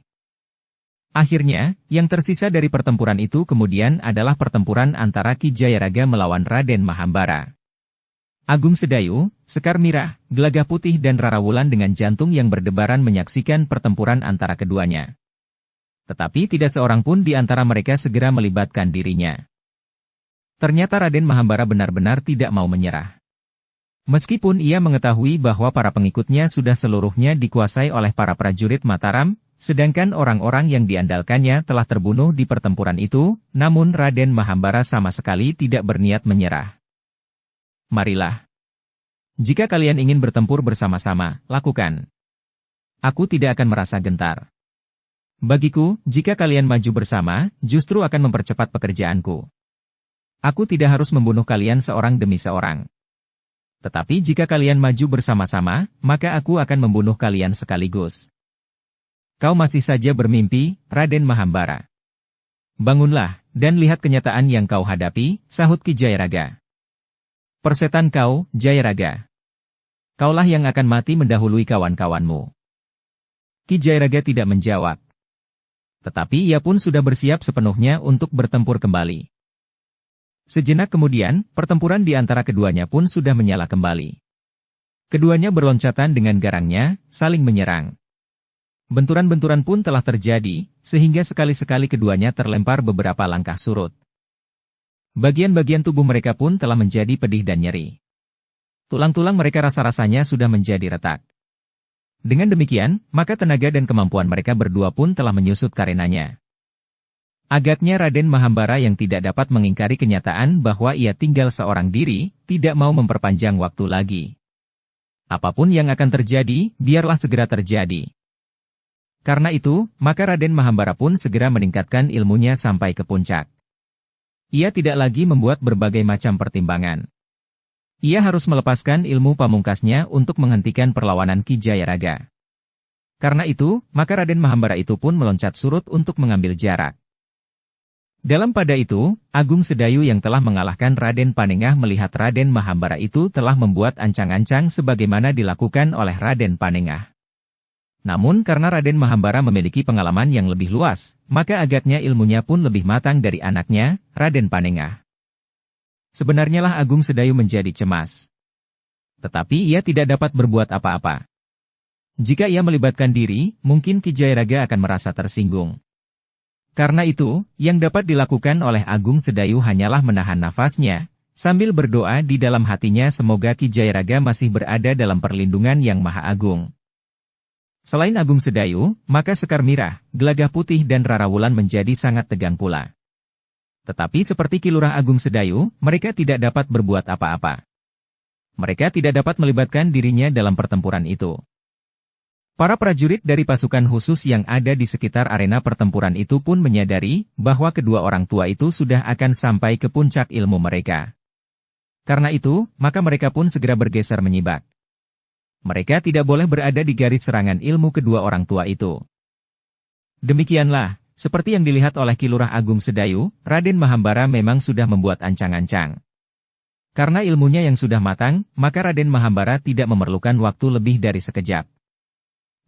Akhirnya, yang tersisa dari pertempuran itu kemudian adalah pertempuran antara Ki Jayaraga melawan Raden Mahambara. Agung Sedayu, Sekar Mirah, Gelagah Putih dan Rarawulan dengan jantung yang berdebaran menyaksikan pertempuran antara keduanya. Tetapi tidak seorang pun di antara mereka segera melibatkan dirinya. Ternyata Raden Mahambara benar-benar tidak mau menyerah. Meskipun ia mengetahui bahwa para pengikutnya sudah seluruhnya dikuasai oleh para prajurit Mataram, sedangkan orang-orang yang diandalkannya telah terbunuh di pertempuran itu, namun Raden Mahambara sama sekali tidak berniat menyerah. Marilah. Jika kalian ingin bertempur bersama-sama, lakukan. Aku tidak akan merasa gentar. Bagiku, jika kalian maju bersama, justru akan mempercepat pekerjaanku. Aku tidak harus membunuh kalian seorang demi seorang. Tetapi jika kalian maju bersama-sama, maka aku akan membunuh kalian sekaligus. Kau masih saja bermimpi, Raden Mahambara. Bangunlah, dan lihat kenyataan yang kau hadapi, sahut Ki Jayaraga. Persetan kau, Jayaraga. Kaulah yang akan mati mendahului kawan-kawanmu. Ki Jayaraga tidak menjawab. Tetapi ia pun sudah bersiap sepenuhnya untuk bertempur kembali. Sejenak kemudian, pertempuran di antara keduanya pun sudah menyala kembali. Keduanya berloncatan dengan garangnya, saling menyerang. Benturan-benturan pun telah terjadi, sehingga sekali-sekali keduanya terlempar beberapa langkah surut. Bagian-bagian tubuh mereka pun telah menjadi pedih dan nyeri. Tulang-tulang mereka rasa-rasanya sudah menjadi retak. Dengan demikian, maka tenaga dan kemampuan mereka berdua pun telah menyusut karenanya. Agaknya Raden Mahambara yang tidak dapat mengingkari kenyataan bahwa ia tinggal seorang diri, tidak mau memperpanjang waktu lagi. Apapun yang akan terjadi, biarlah segera terjadi. Karena itu, maka Raden Mahambara pun segera meningkatkan ilmunya sampai ke puncak. Ia tidak lagi membuat berbagai macam pertimbangan. Ia harus melepaskan ilmu pamungkasnya untuk menghentikan perlawanan Ki Jayaraga. Karena itu, maka Raden Mahambara itu pun meloncat surut untuk mengambil jarak. Dalam pada itu, Agung Sedayu yang telah mengalahkan Raden Panengah melihat Raden Mahambara itu telah membuat ancang-ancang sebagaimana dilakukan oleh Raden Panengah. Namun karena Raden Mahambara memiliki pengalaman yang lebih luas, maka agaknya ilmunya pun lebih matang dari anaknya, Raden Panengah. Sebenarnya lah Agung Sedayu menjadi cemas. Tetapi ia tidak dapat berbuat apa-apa. Jika ia melibatkan diri, mungkin Ki Jayaraga akan merasa tersinggung. Karena itu, yang dapat dilakukan oleh Agung Sedayu hanyalah menahan nafasnya, sambil berdoa di dalam hatinya semoga Ki Jayaraga masih berada dalam perlindungan yang Maha Agung. Selain Agung Sedayu, maka Sekar Mirah, Gelagah Putih dan Rarawulan menjadi sangat tegang pula. Tetapi seperti Ki Lurah Agung Sedayu, mereka tidak dapat berbuat apa-apa. Mereka tidak dapat melibatkan dirinya dalam pertempuran itu. Para prajurit dari pasukan khusus yang ada di sekitar arena pertempuran itu pun menyadari bahwa kedua orang tua itu sudah akan sampai ke puncak ilmu mereka. Karena itu, maka mereka pun segera bergeser menyibak. Mereka tidak boleh berada di garis serangan ilmu kedua orang tua itu. Demikianlah, seperti yang dilihat oleh Ki Lurah Agung Sedayu, Raden Mahambara memang sudah membuat ancang-ancang. Karena ilmunya yang sudah matang, maka Raden Mahambara tidak memerlukan waktu lebih dari sekejap.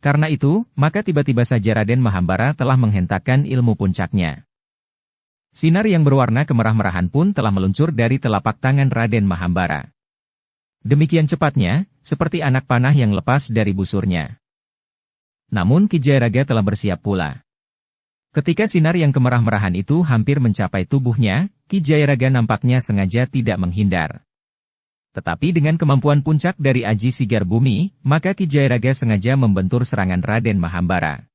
Karena itu, maka tiba-tiba saja Raden Mahambara telah menghentakkan ilmu puncaknya. Sinar yang berwarna kemerah-merahan pun telah meluncur dari telapak tangan Raden Mahambara. Demikian cepatnya, seperti anak panah yang lepas dari busurnya. Namun Ki Jayaraga telah bersiap pula. Ketika sinar yang kemerah-merahan itu hampir mencapai tubuhnya, Ki Jayaraga nampaknya sengaja tidak menghindar. Tetapi dengan kemampuan puncak dari Aji Sigar Bumi, maka Ki Jayaraga sengaja membentur serangan Raden Mahambara.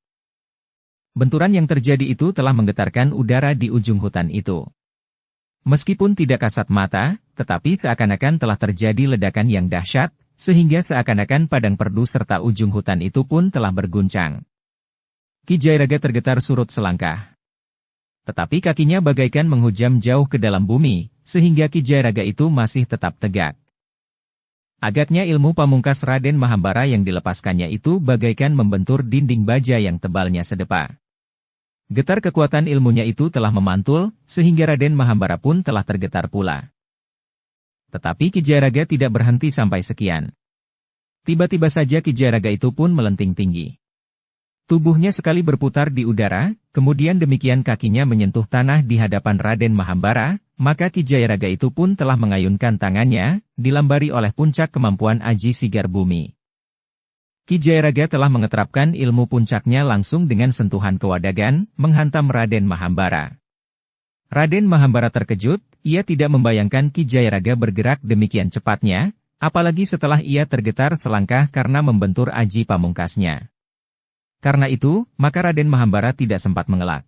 Benturan yang terjadi itu telah menggetarkan udara di ujung hutan itu. Meskipun tidak kasat mata, tetapi seakan-akan telah terjadi ledakan yang dahsyat, sehingga seakan-akan padang perdu serta ujung hutan itu pun telah berguncang. Ki Jayaraga tergetar surut selangkah. Tetapi kakinya bagaikan menghujam jauh ke dalam bumi, sehingga Ki Jayaraga itu masih tetap tegak. Agaknya ilmu pamungkas Raden Mahambara yang dilepaskannya itu bagaikan membentur dinding baja yang tebalnya sedepa. Getar kekuatan ilmunya itu telah memantul, sehingga Raden Mahambara pun telah tergetar pula. Tetapi Ki Jayaraga tidak berhenti sampai sekian. Tiba-tiba saja Ki Jayaraga itu pun melenting tinggi. Tubuhnya sekali berputar di udara, kemudian demikian kakinya menyentuh tanah di hadapan Raden Mahambara, maka Ki Jayaraga itu pun telah mengayunkan tangannya, dilambari oleh puncak kemampuan Aji Sigar Bumi. Ki Jayaraga telah mengeterapkan ilmu puncaknya langsung dengan sentuhan kewadagan, menghantam Raden Mahambara. Raden Mahambara terkejut, ia tidak membayangkan Ki Jayaraga bergerak demikian cepatnya, apalagi setelah ia tergetar selangkah karena membentur Aji pamungkasnya. Karena itu, maka Raden Mahambara tidak sempat mengelak.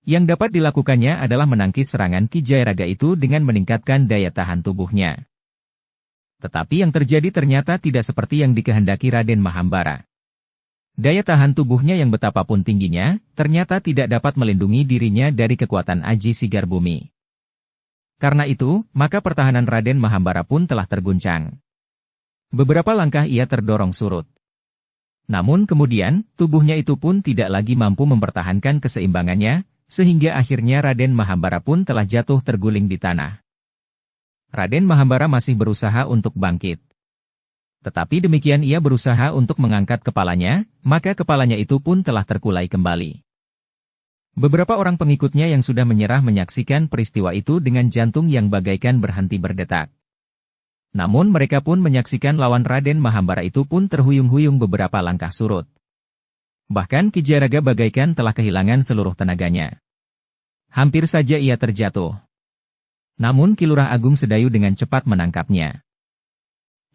Yang dapat dilakukannya adalah menangkis serangan Ki Jayaraga itu dengan meningkatkan daya tahan tubuhnya. Tetapi yang terjadi ternyata tidak seperti yang dikehendaki Raden Mahambara. Daya tahan tubuhnya yang betapapun tingginya, ternyata tidak dapat melindungi dirinya dari kekuatan Aji Sigar Bumi. Karena itu, maka pertahanan Raden Mahambara pun telah terguncang. Beberapa langkah ia terdorong surut. Namun kemudian, tubuhnya itu pun tidak lagi mampu mempertahankan keseimbangannya, sehingga akhirnya Raden Mahambara pun telah jatuh terguling di tanah. Raden Mahambara masih berusaha untuk bangkit. Tetapi demikian ia berusaha untuk mengangkat kepalanya, maka kepalanya itu pun telah terkulai kembali. Beberapa orang pengikutnya yang sudah menyerah menyaksikan peristiwa itu dengan jantung yang bagaikan berhenti berdetak. Namun mereka pun menyaksikan lawan Raden Mahambara itu pun terhuyung-huyung beberapa langkah surut. Bahkan Ki Jayaraga bagaikan telah kehilangan seluruh tenaganya. Hampir saja ia terjatuh. Namun Ki Lurah Agung Sedayu dengan cepat menangkapnya.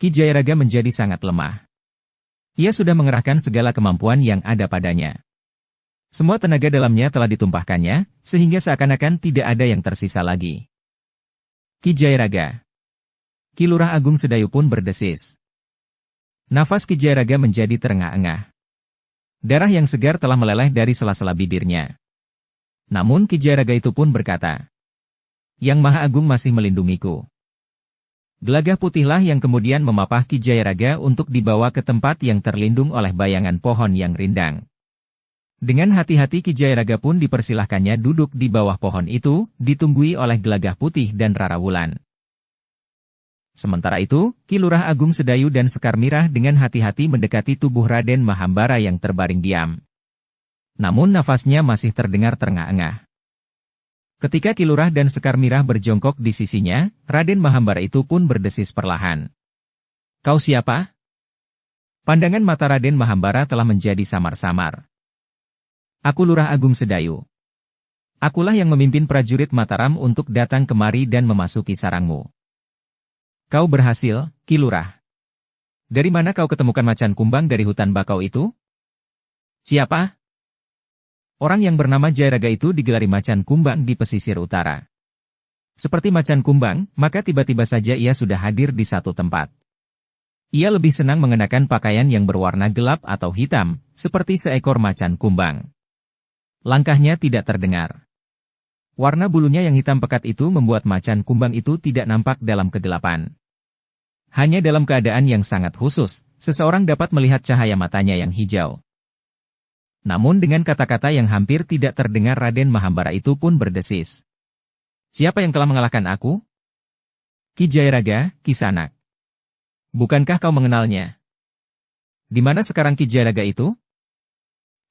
Ki Jayaraga menjadi sangat lemah. Ia sudah mengerahkan segala kemampuan yang ada padanya. Semua tenaga dalamnya telah ditumpahkannya, sehingga seakan-akan tidak ada yang tersisa lagi. Ki Jayaraga. Ki Lurah Agung Sedayu pun berdesis. Nafas Ki Jayaraga menjadi terengah-engah. Darah yang segar telah meleleh dari sela-sela bibirnya. Namun Ki Jayaraga itu pun berkata, "Yang Maha Agung masih melindungiku." Gelagah putihlah yang kemudian memapah Ki Jayaraga untuk dibawa ke tempat yang terlindung oleh bayangan pohon yang rindang. Dengan hati-hati Ki Jayaraga pun dipersilahkannya duduk di bawah pohon itu, ditunggui oleh Gelagah Putih dan Rara Wulan. Sementara itu, Ki Lurah Agung Sedayu dan Sekar Mirah dengan hati-hati mendekati tubuh Raden Mahambara yang terbaring diam. Namun nafasnya masih terdengar terengah-engah. Ketika Ki Lurah dan Sekar Mirah berjongkok di sisinya, Raden Mahambara itu pun berdesis perlahan. "Kau siapa?" Pandangan mata Raden Mahambara telah menjadi samar-samar. "Aku Lurah Agung Sedayu. Akulah yang memimpin prajurit Mataram untuk datang kemari dan memasuki sarangmu." "Kau berhasil, Ki Lurah. Dari mana kau ketemukan macan kumbang dari hutan bakau itu?" "Siapa?" "Orang yang bernama Jayaraga itu digelari macan kumbang di pesisir utara. Seperti macan kumbang, maka tiba-tiba saja ia sudah hadir di satu tempat. Ia lebih senang mengenakan pakaian yang berwarna gelap atau hitam, seperti seekor macan kumbang. Langkahnya tidak terdengar. Warna bulunya yang hitam pekat itu membuat macan kumbang itu tidak nampak dalam kegelapan. Hanya dalam keadaan yang sangat khusus, seseorang dapat melihat cahaya matanya yang hijau." Namun dengan kata-kata yang hampir tidak terdengar Raden Mahambara itu pun berdesis. "Siapa yang telah mengalahkan aku?" Ki Jayaraga, Kisanak. Bukankah kau mengenalnya? Di mana sekarang Ki Jayaraga itu?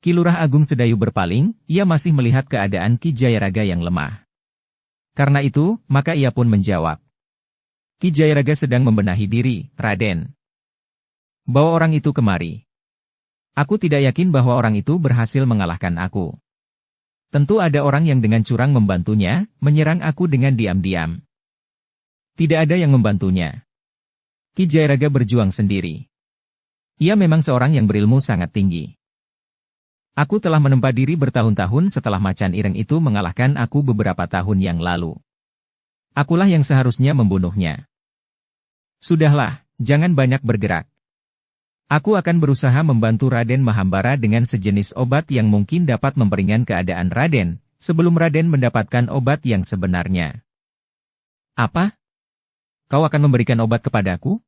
Ki Lurah Agung Sedayu berpaling, ia masih melihat keadaan Ki Jayaraga yang lemah. Karena itu, maka ia pun menjawab. Ki Jayaraga sedang membenahi diri, Raden. Bawa orang itu kemari. Aku tidak yakin bahwa orang itu berhasil mengalahkan aku. Tentu ada orang yang dengan curang membantunya, menyerang aku dengan diam-diam. Tidak ada yang membantunya. Ki Jayaraga berjuang sendiri. Ia memang seorang yang berilmu sangat tinggi. Aku telah menempa diri bertahun-tahun setelah macan ireng itu mengalahkan aku beberapa tahun yang lalu. Akulah yang seharusnya membunuhnya. Sudahlah, jangan banyak bergerak. Aku akan berusaha membantu Raden Mahambara dengan sejenis obat yang mungkin dapat memperingan keadaan Raden, sebelum Raden mendapatkan obat yang sebenarnya. Apa? Kau akan memberikan obat kepadaku?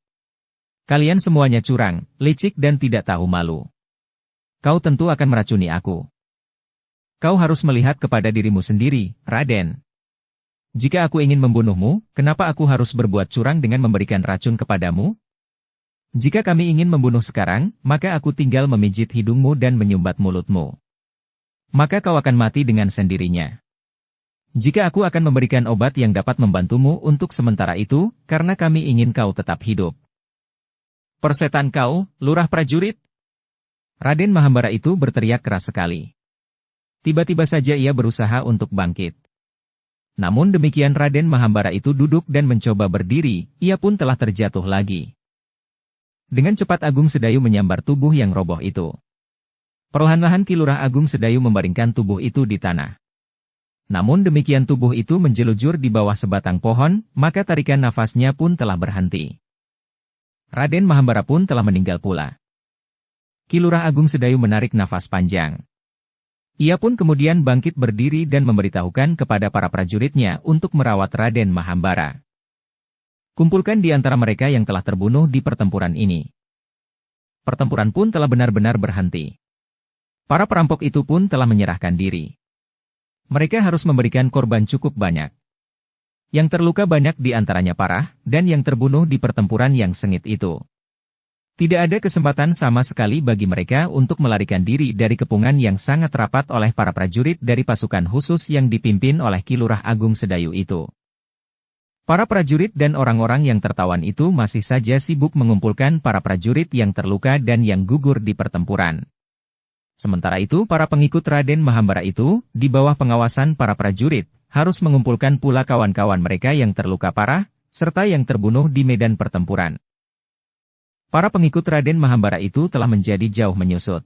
Kalian semuanya curang, licik dan tidak tahu malu. Kau tentu akan meracuni aku. Kau harus melihat kepada dirimu sendiri, Raden. Jika aku ingin membunuhmu, kenapa aku harus berbuat curang dengan memberikan racun kepadamu? Jika kami ingin membunuh sekarang, maka aku tinggal memijit hidungmu dan menyumbat mulutmu. Maka kau akan mati dengan sendirinya. Jika aku akan memberikan obat yang dapat membantumu untuk sementara itu, karena kami ingin kau tetap hidup. Persetan kau, lurah prajurit? Raden Mahambara itu berteriak keras sekali. Tiba-tiba saja ia berusaha untuk bangkit. Namun demikian Raden Mahambara itu duduk dan mencoba berdiri, ia pun telah terjatuh lagi. Dengan cepat Agung Sedayu menyambar tubuh yang roboh itu. Perlahan-lahan Ki Lurah Agung Sedayu membaringkan tubuh itu di tanah. Namun demikian tubuh itu menjelujur di bawah sebatang pohon, maka tarikan nafasnya pun telah berhenti. Raden Mahambara pun telah meninggal pula. Ki Lurah Agung Sedayu menarik nafas panjang. Ia pun kemudian bangkit berdiri dan memberitahukan kepada para prajuritnya untuk merawat Raden Mahambara. Kumpulkan di antara mereka yang telah terbunuh di pertempuran ini. Pertempuran pun telah benar-benar berhenti. Para perampok itu pun telah menyerahkan diri. Mereka harus memberikan korban cukup banyak. Yang terluka banyak di antaranya parah, dan yang terbunuh di pertempuran yang sengit itu. Tidak ada kesempatan sama sekali bagi mereka untuk melarikan diri dari kepungan yang sangat rapat oleh para prajurit dari pasukan khusus yang dipimpin oleh Ki Lurah Agung Sedayu itu. Para prajurit dan orang-orang yang tertawan itu masih saja sibuk mengumpulkan para prajurit yang terluka dan yang gugur di pertempuran. Sementara itu para pengikut Raden Mahambara itu, di bawah pengawasan para prajurit, harus mengumpulkan pula kawan-kawan mereka yang terluka parah, serta yang terbunuh di medan pertempuran. Para pengikut Raden Mahambara itu telah menjadi jauh menyusut.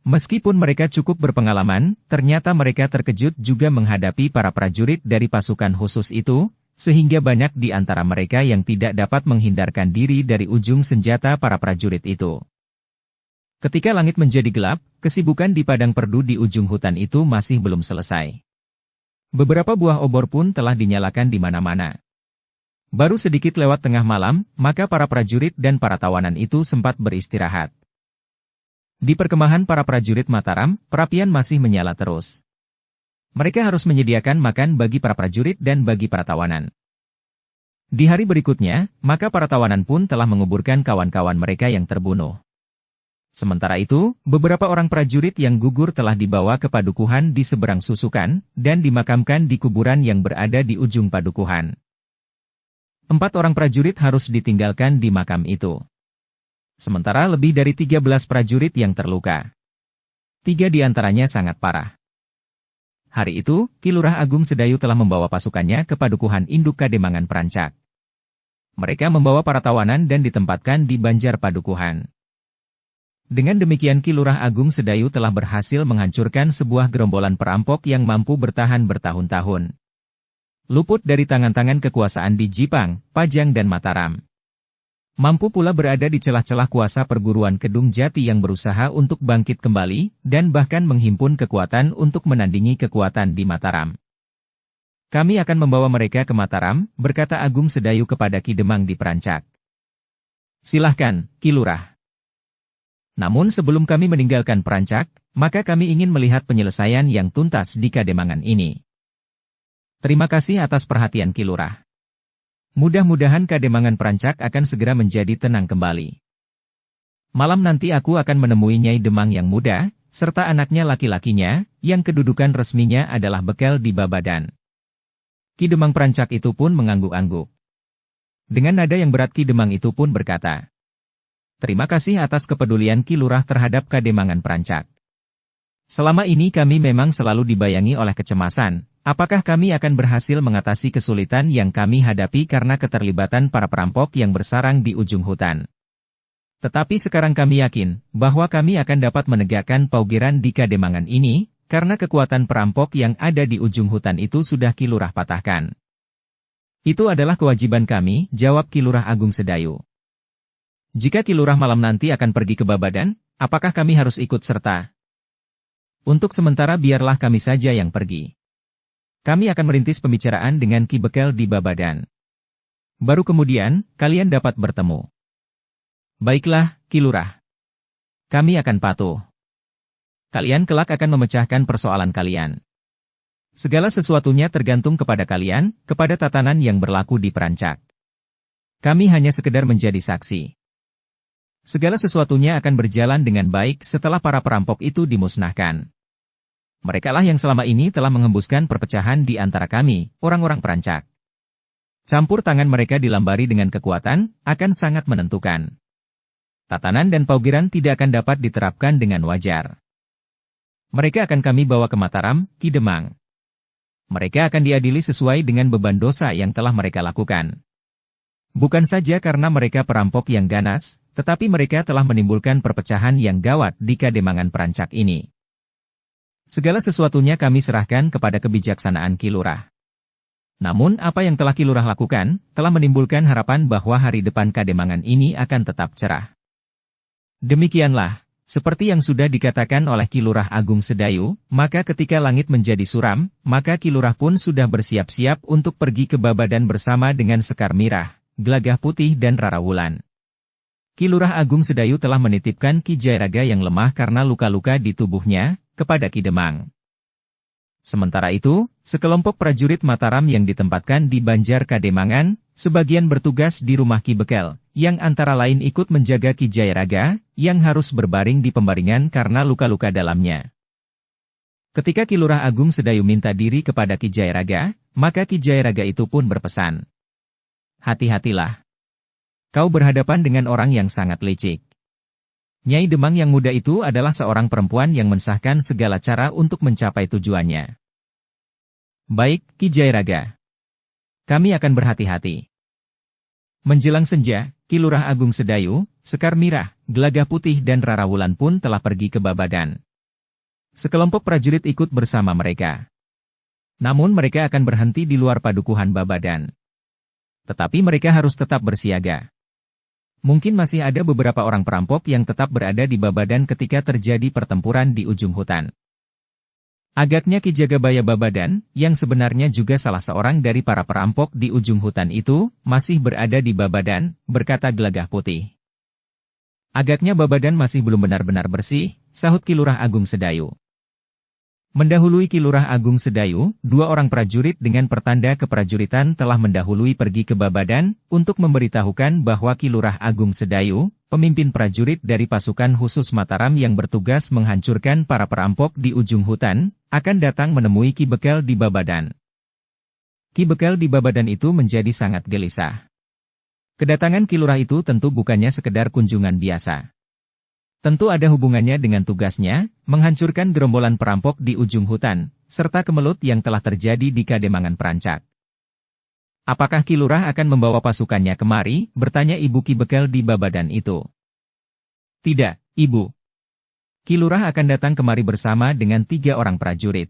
Meskipun mereka cukup berpengalaman, ternyata mereka terkejut juga menghadapi para prajurit dari pasukan khusus itu, sehingga banyak di antara mereka yang tidak dapat menghindarkan diri dari ujung senjata para prajurit itu. Ketika langit menjadi gelap, kesibukan di padang perdu di ujung hutan itu masih belum selesai. Beberapa buah obor pun telah dinyalakan di mana-mana. Baru sedikit lewat tengah malam, maka para prajurit dan para tawanan itu sempat beristirahat. Di perkemahan para prajurit Mataram, perapian masih menyala terus. Mereka harus menyediakan makan bagi para prajurit dan bagi para tawanan. Di hari berikutnya, maka para tawanan pun telah menguburkan kawan-kawan mereka yang terbunuh. Sementara itu, beberapa orang prajurit yang gugur telah dibawa ke padukuhan di seberang Susukan, dan dimakamkan di kuburan yang berada di ujung padukuhan. 4 orang prajurit harus ditinggalkan di makam itu. Sementara lebih dari 13 prajurit yang terluka. 3 di antaranya sangat parah. Hari itu, Ki Lurah Agung Sedayu telah membawa pasukannya ke padukuhan induk Kademangan Perancak. Mereka membawa para tawanan dan ditempatkan di banjar padukuhan. Dengan demikian Ki Lurah Agung Sedayu telah berhasil menghancurkan sebuah gerombolan perampok yang mampu bertahan bertahun-tahun. Luput dari tangan-tangan kekuasaan di Jipang, Pajang dan Mataram. Mampu pula berada di celah-celah kuasa perguruan Kedung Jati yang berusaha untuk bangkit kembali, dan bahkan menghimpun kekuatan untuk menandingi kekuatan di Mataram. Kami akan membawa mereka ke Mataram, berkata Agung Sedayu kepada Ki Demang di Perancak. Silahkan, Ki Lurah. Namun sebelum kami meninggalkan Perancak, maka kami ingin melihat penyelesaian yang tuntas di Kademangan ini. Terima kasih atas perhatian Ki Lurah. Mudah-mudahan Kademangan Perancak akan segera menjadi tenang kembali. Malam nanti aku akan menemui Nyai Demang yang muda, serta anaknya laki-lakinya, yang kedudukan resminya adalah Bekel di Babadan. Ki Demang Perancak itu pun mengangguk-angguk. Dengan nada yang berat Ki Demang itu pun berkata, "Terima kasih atas kepedulian Ki Lurah terhadap Kademangan Perancak. Selama ini kami memang selalu dibayangi oleh kecemasan. Apakah kami akan berhasil mengatasi kesulitan yang kami hadapi karena keterlibatan para perampok yang bersarang di ujung hutan? Tetapi sekarang kami yakin bahwa kami akan dapat menegakkan paugeran di Kademangan ini, karena kekuatan perampok yang ada di ujung hutan itu sudah Ki Lurah patahkan." "Itu adalah kewajiban kami," jawab Ki Lurah Agung Sedayu. "Jika Ki Lurah malam nanti akan pergi ke Babadan, apakah kami harus ikut serta?" "Untuk sementara biarlah kami saja yang pergi. Kami akan merintis pembicaraan dengan Ki Bekel di Babadan. Baru kemudian, kalian dapat bertemu." "Baiklah, Ki Lurah. Kami akan patuh. Kalian kelak akan memecahkan persoalan kalian. Segala sesuatunya tergantung kepada kalian, kepada tatanan yang berlaku di Perancak. Kami hanya sekedar menjadi saksi. Segala sesuatunya akan berjalan dengan baik setelah para perampok itu dimusnahkan. Merekalah yang selama ini telah mengembuskan perpecahan di antara kami, orang-orang Perancak. Campur tangan mereka dilambari dengan kekuatan, akan sangat menentukan. Tatanan dan paugeran tidak akan dapat diterapkan dengan wajar. Mereka akan kami bawa ke Mataram, Ki Demang. Mereka akan diadili sesuai dengan beban dosa yang telah mereka lakukan. Bukan saja karena mereka perampok yang ganas, tetapi mereka telah menimbulkan perpecahan yang gawat di Kademangan Perancak ini. Segala sesuatunya kami serahkan kepada kebijaksanaan Ki Lurah. Namun apa yang telah Ki Lurah lakukan, telah menimbulkan harapan bahwa hari depan Kademangan ini akan tetap cerah. Demikianlah, seperti yang sudah dikatakan oleh Ki Lurah Agung Sedayu, maka ketika langit menjadi suram, maka Ki Lurah pun sudah bersiap-siap untuk pergi ke Babadan bersama dengan Sekar Mirah, Gelagah Putih dan Rara Wulan. Ki Lurah Agung Sedayu telah menitipkan Ki Jairaga yang lemah karena luka-luka di tubuhnya, kepada Ki Demang. Sementara itu, sekelompok prajurit Mataram yang ditempatkan di Banjar Kademangan, sebagian bertugas di rumah Ki Bekel, yang antara lain ikut menjaga Ki Jairaga, yang harus berbaring di pembaringan karena luka-luka dalamnya. Ketika Ki Lurah Agung Sedayu minta diri kepada Ki Jairaga, maka Ki Jairaga itu pun berpesan, "Hati-hatilah. Kau berhadapan dengan orang yang sangat licik. Nyai Demang yang muda itu adalah seorang perempuan yang mensahkan segala cara untuk mencapai tujuannya." "Baik, Ki Jairaga. Kami akan berhati-hati." Menjelang senja, Ki Lurah Agung Sedayu, Sekar Mirah, Gelagah Putih dan Rara Wulan pun telah pergi ke Babadan. Sekelompok prajurit ikut bersama mereka. Namun mereka akan berhenti di luar padukuhan Babadan. Tetapi mereka harus tetap bersiaga. Mungkin masih ada beberapa orang perampok yang tetap berada di Babadan ketika terjadi pertempuran di ujung hutan. Agaknya Ki Jagabaya Babadan, yang sebenarnya juga salah seorang dari para perampok di ujung hutan itu, masih berada di Babadan, berkata Gelagah Putih. "Agaknya Babadan masih belum benar-benar bersih," sahut Ki Lurah Agung Sedayu. Mendahului Ki Lurah Agung Sedayu, dua orang prajurit dengan pertanda keprajuritan telah mendahului pergi ke Babadan, untuk memberitahukan bahwa Ki Lurah Agung Sedayu, pemimpin prajurit dari pasukan khusus Mataram yang bertugas menghancurkan para perampok di ujung hutan, akan datang menemui Ki Bekel di Babadan. Ki Bekel di Babadan itu menjadi sangat gelisah. Kedatangan Ki Lurah itu tentu bukannya sekedar kunjungan biasa. Tentu ada hubungannya dengan tugasnya, menghancurkan gerombolan perampok di ujung hutan, serta kemelut yang telah terjadi di Kademangan Perancak. "Apakah Ki Lurah akan membawa pasukannya kemari?" bertanya Ibu Ki Bekel di Babadan itu. "Tidak, Ibu. Ki Lurah akan datang kemari bersama dengan 3 orang prajurit."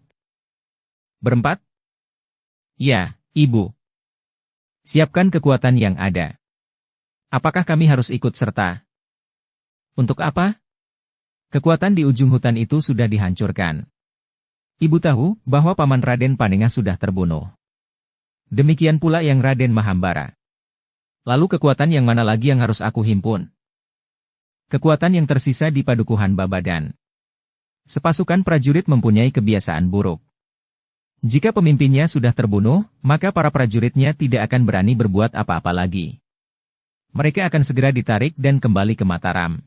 "Berempat?" "Ya, Ibu. Siapkan kekuatan yang ada." "Apakah kami harus ikut serta?" "Untuk apa? Kekuatan di ujung hutan itu sudah dihancurkan. Ibu tahu bahwa Paman Raden Panengah sudah terbunuh. Demikian pula yang Raden Mahambara. Lalu kekuatan yang mana lagi yang harus aku himpun?" "Kekuatan yang tersisa di padukuhan Babadan. Sepasukan prajurit mempunyai kebiasaan buruk. Jika pemimpinnya sudah terbunuh, maka para prajuritnya tidak akan berani berbuat apa-apa lagi. Mereka akan segera ditarik dan kembali ke Mataram.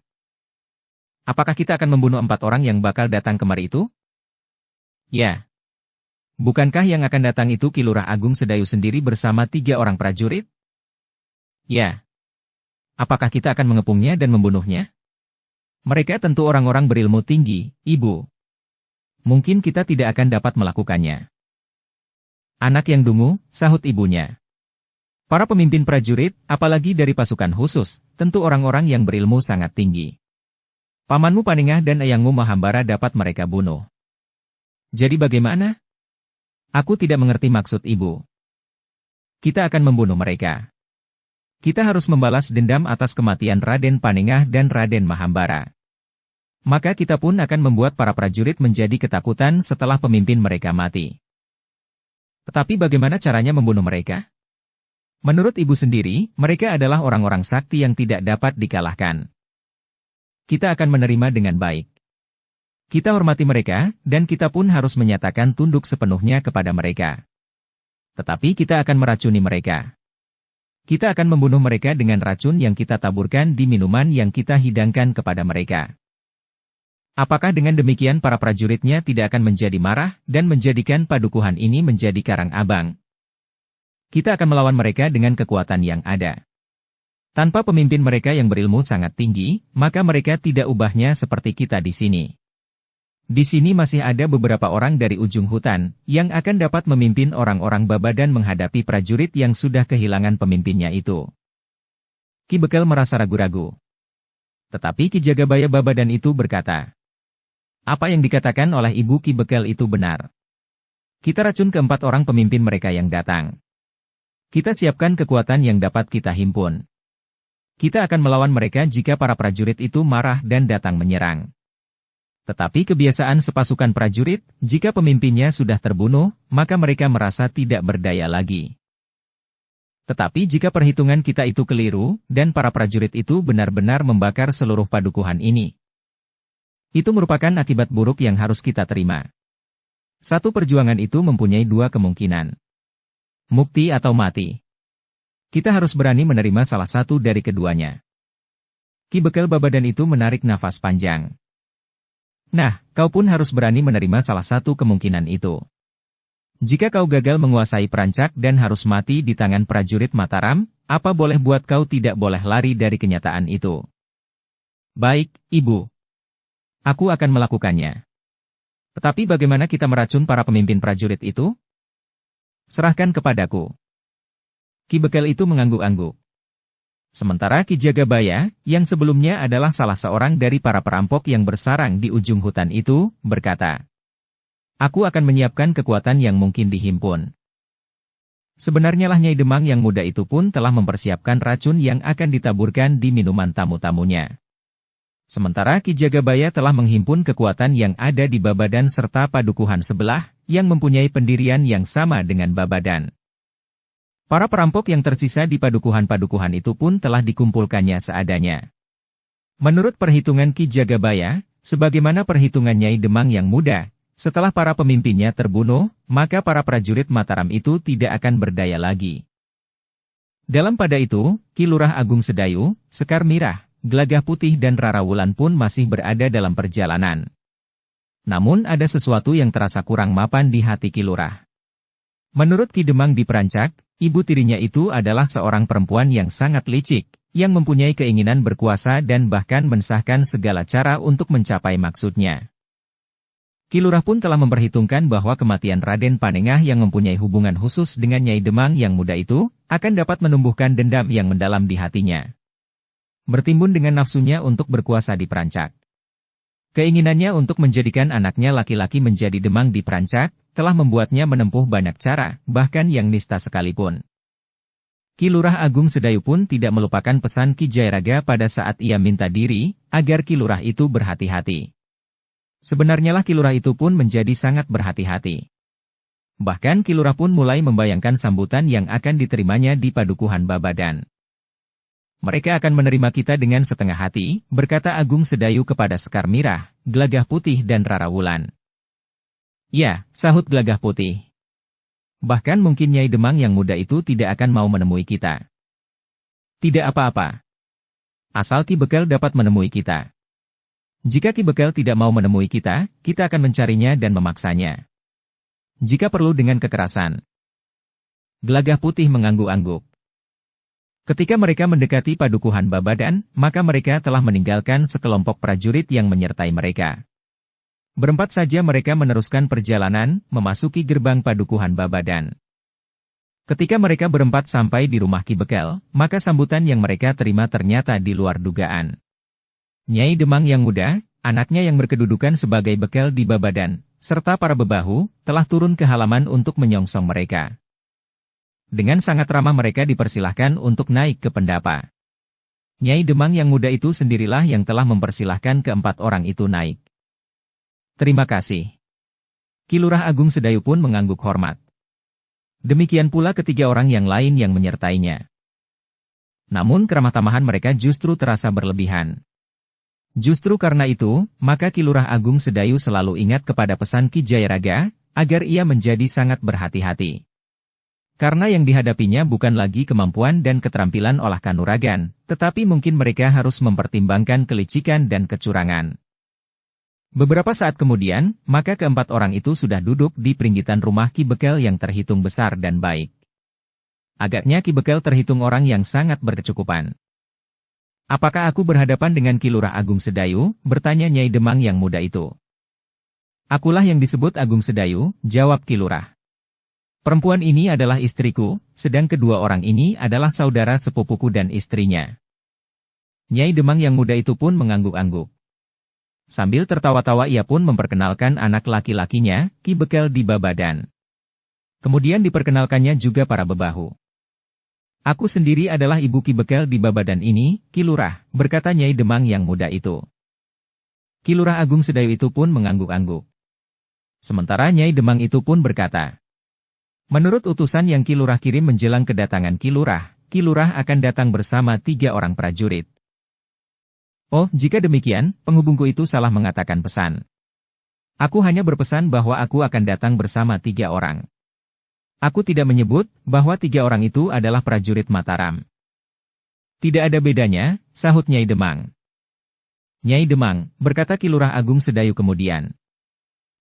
Apakah kita akan membunuh 4 orang yang bakal datang kemari itu? Ya. Bukankah yang akan datang itu Ki Lurah Agung Sedayu sendiri bersama 3 orang prajurit? Ya. Apakah kita akan mengepungnya dan membunuhnya? Mereka tentu orang-orang berilmu tinggi, Ibu. Mungkin kita tidak akan dapat melakukannya. Anak yang dungu, sahut ibunya. Para pemimpin prajurit, apalagi dari pasukan khusus, tentu orang-orang yang berilmu sangat tinggi. Pamanmu Paningah dan Eyangmu Mahambara dapat mereka bunuh. Jadi bagaimana? Aku tidak mengerti maksud ibu. Kita akan membunuh mereka. Kita harus membalas dendam atas kematian Raden Paningah dan Raden Mahambara. Maka kita pun akan membuat para prajurit menjadi ketakutan setelah pemimpin mereka mati. Tetapi bagaimana caranya membunuh mereka? Menurut ibu sendiri, mereka adalah orang-orang sakti yang tidak dapat dikalahkan. Kita akan menerima dengan baik. Kita hormati mereka, dan kita pun harus menyatakan tunduk sepenuhnya kepada mereka. Tetapi kita akan meracuni mereka. Kita akan membunuh mereka dengan racun yang kita taburkan di minuman yang kita hidangkan kepada mereka. Apakah dengan demikian para prajuritnya tidak akan menjadi marah dan menjadikan padukuhan ini menjadi karang abang? Kita akan melawan mereka dengan kekuatan yang ada. Tanpa pemimpin mereka yang berilmu sangat tinggi, maka mereka tidak ubahnya seperti kita di sini. Di sini masih ada beberapa orang dari ujung hutan, yang akan dapat memimpin orang-orang Babadan menghadapi prajurit yang sudah kehilangan pemimpinnya itu. Ki Bekel merasa ragu-ragu. Tetapi Ki Jagabaya Babadan itu berkata, apa yang dikatakan oleh Ibu Ki Bekel itu benar. Kita racun ke 4 orang pemimpin mereka yang datang. Kita siapkan kekuatan yang dapat kita himpun. Kita akan melawan mereka jika para prajurit itu marah dan datang menyerang. Tetapi kebiasaan sepasukan prajurit, jika pemimpinnya sudah terbunuh, maka mereka merasa tidak berdaya lagi. Tetapi jika perhitungan kita itu keliru, dan para prajurit itu benar-benar membakar seluruh padukuhan ini, itu merupakan akibat buruk yang harus kita terima. Satu perjuangan itu mempunyai 2 kemungkinan. Mukti atau mati. Kita harus berani menerima salah satu dari keduanya. Ki Bekel Babadan itu menarik nafas panjang. Nah, kau pun harus berani menerima salah satu kemungkinan itu. Jika kau gagal menguasai Perancak dan harus mati di tangan prajurit Mataram, apa boleh buat kau tidak boleh lari dari kenyataan itu? Baik, Ibu. Aku akan melakukannya. Tetapi bagaimana kita meracun para pemimpin prajurit itu? Serahkan kepadaku. Ki Bekel itu mengangguk-angguk. Sementara Ki Jagabaya, yang sebelumnya adalah salah seorang dari para perampok yang bersarang di ujung hutan itu, berkata, aku akan menyiapkan kekuatan yang mungkin dihimpun. Sebenarnya lah Nyai Demang yang muda itu pun telah mempersiapkan racun yang akan ditaburkan di minuman tamu-tamunya. Sementara Ki Jagabaya telah menghimpun kekuatan yang ada di Babadan serta padukuhan sebelah, yang mempunyai pendirian yang sama dengan Babadan. Para perampok yang tersisa di padukuhan-padukuhan itu pun telah dikumpulkannya seadanya. Menurut perhitungan Ki Jagabaya, sebagaimana perhitungan Nyai Demang yang muda, setelah para pemimpinnya terbunuh, maka para prajurit Mataram itu tidak akan berdaya lagi. Dalam pada itu, Ki Lurah Agung Sedayu, Sekar Mirah, Gelagah Putih dan Rara Wulan pun masih berada dalam perjalanan. Namun ada sesuatu yang terasa kurang mapan di hati Ki Lurah. Menurut Ki Demang di Perancak, ibu tirinya itu adalah seorang perempuan yang sangat licik, yang mempunyai keinginan berkuasa dan bahkan mensahkan segala cara untuk mencapai maksudnya. Ki Lurah pun telah memperhitungkan bahwa kematian Raden Panengah yang mempunyai hubungan khusus dengan Nyai Demang yang muda itu, akan dapat menumbuhkan dendam yang mendalam di hatinya. Bertimbun dengan nafsunya untuk berkuasa di Perancak. Keinginannya untuk menjadikan anaknya laki-laki menjadi Demang di Perancak, telah membuatnya menempuh banyak cara, bahkan yang nista sekalipun. Ki Lurah Agung Sedayu pun tidak melupakan pesan Ki Jairaga pada saat ia minta diri, agar Ki Lurah itu berhati-hati. Sebenarnya lah Ki Lurah itu pun menjadi sangat berhati-hati. Bahkan Ki Lurah pun mulai membayangkan sambutan yang akan diterimanya di padukuhan Babadan. Mereka akan menerima kita dengan setengah hati, berkata Agung Sedayu kepada Sekar Mirah, Gelagah Putih dan Rara Wulan. Ya, sahut Gelagah Putih. Bahkan mungkin Nyai Demang yang muda itu tidak akan mau menemui kita. Tidak apa-apa. Asal Ki Bekel dapat menemui kita. Jika Ki Bekel tidak mau menemui kita, kita akan mencarinya dan memaksanya. Jika perlu dengan kekerasan. Gelagah Putih mengangguk-angguk. Ketika mereka mendekati padukuhan Babadan, maka mereka telah meninggalkan sekelompok prajurit yang menyertai mereka. Berempat saja mereka meneruskan perjalanan, memasuki gerbang padukuhan Babadan. Ketika mereka berempat sampai di rumah Ki Bekel, maka sambutan yang mereka terima ternyata di luar dugaan. Nyai Demang yang muda, anaknya yang berkedudukan sebagai bekel di Babadan, serta para bebahu, telah turun ke halaman untuk menyongsong mereka. Dengan sangat ramah mereka dipersilahkan untuk naik ke pendapa. Nyai Demang yang muda itu sendirilah yang telah mempersilahkan keempat orang itu naik. Terima kasih. Ki Lurah Agung Sedayu pun mengangguk hormat. Demikian pula ketiga orang yang lain yang menyertainya. Namun keramah tamahan mereka justru terasa berlebihan. Justru karena itu, maka Ki Lurah Agung Sedayu selalu ingat kepada pesan Ki Jayaraga, agar ia menjadi sangat berhati-hati. Karena yang dihadapinya bukan lagi kemampuan dan keterampilan olah kanuragan, tetapi mungkin mereka harus mempertimbangkan kelicikan dan kecurangan. Beberapa saat kemudian, maka keempat orang itu sudah duduk di pinggiran rumah Ki Bekel yang terhitung besar dan baik. Agaknya Ki Bekel terhitung orang yang sangat berkecukupan. Apakah aku berhadapan dengan Ki Lurah Agung Sedayu? Bertanya Nyai Demang yang muda itu. Akulah yang disebut Agung Sedayu, jawab Ki Lurah. Perempuan ini adalah istriku, sedang kedua orang ini adalah saudara sepupuku dan istrinya. Nyai Demang yang muda itu pun mengangguk-angguk. Sambil tertawa-tawa ia pun memperkenalkan anak laki-lakinya, Ki Bekel di Babadan. Kemudian diperkenalkannya juga para bebahu. Aku sendiri adalah ibu Ki Bekel di Babadan ini, Ki Lurah, berkata Nyai Demang yang muda itu. Ki Lurah Agung Sedayu itu pun mengangguk-angguk. Sementara Nyai Demang itu pun berkata, menurut utusan yang Ki Lurah kirim menjelang kedatangan Ki Lurah akan datang bersama 3 orang prajurit. Oh, jika demikian, penghubungku itu salah mengatakan pesan. Aku hanya berpesan bahwa aku akan datang bersama 3 orang. Aku tidak menyebut bahwa 3 orang itu adalah prajurit Mataram. Tidak ada bedanya, sahut Nyai Demang. Nyai Demang, berkata Ki Lurah Agung Sedayu kemudian.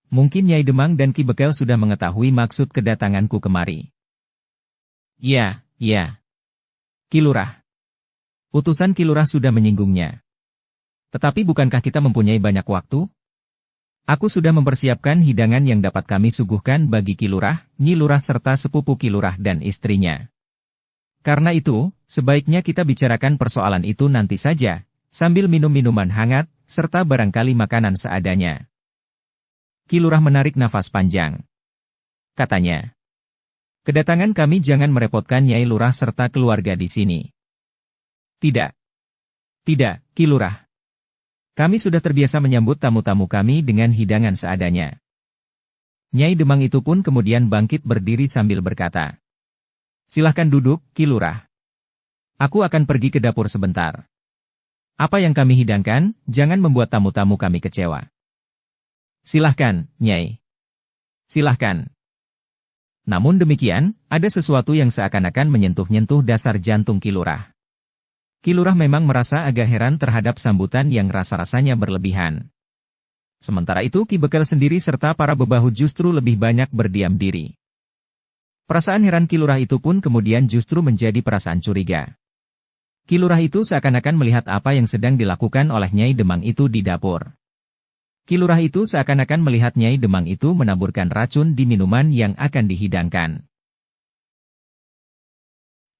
Mungkin Nyai Demang dan Ki Bekel sudah mengetahui maksud kedatanganku kemari. Ya. Ki Lurah. Utusan Ki Lurah sudah menyinggungnya. Tetapi bukankah kita mempunyai banyak waktu? Aku sudah mempersiapkan hidangan yang dapat kami suguhkan bagi Ki Lurah, Nyi Lurah serta sepupu Ki Lurah dan istrinya. Karena itu, sebaiknya kita bicarakan persoalan itu nanti saja, sambil minum minuman hangat, serta barangkali makanan seadanya. Ki Lurah menarik nafas panjang. Katanya, kedatangan kami jangan merepotkan Nyai Lurah serta keluarga di sini. Tidak, Ki Lurah. Kami sudah terbiasa menyambut tamu-tamu kami dengan hidangan seadanya. Nyai Demang itu pun kemudian bangkit berdiri sambil berkata, silahkan duduk, Ki Lurah. Aku akan pergi ke dapur sebentar. Apa yang kami hidangkan, jangan membuat tamu-tamu kami kecewa. Silahkan, Nyai. Silahkan. Namun demikian, ada sesuatu yang seakan-akan menyentuh-nyentuh dasar jantung Ki Lurah. Ki Lurah memang merasa agak heran terhadap sambutan yang rasa-rasanya berlebihan. Sementara itu Ki Bekel sendiri serta para bebahu justru lebih banyak berdiam diri. Perasaan heran Ki Lurah itu pun kemudian justru menjadi perasaan curiga. Ki Lurah itu seakan-akan melihat apa yang sedang dilakukan oleh Nyai Demang itu di dapur. Ki Lurah itu seakan-akan melihat Nyai Demang itu menaburkan racun di minuman yang akan dihidangkan.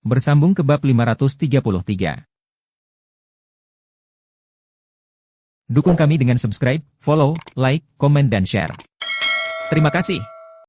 Bersambung ke bab 533. Dukung kami dengan subscribe, follow, like, komen dan share. Terima kasih.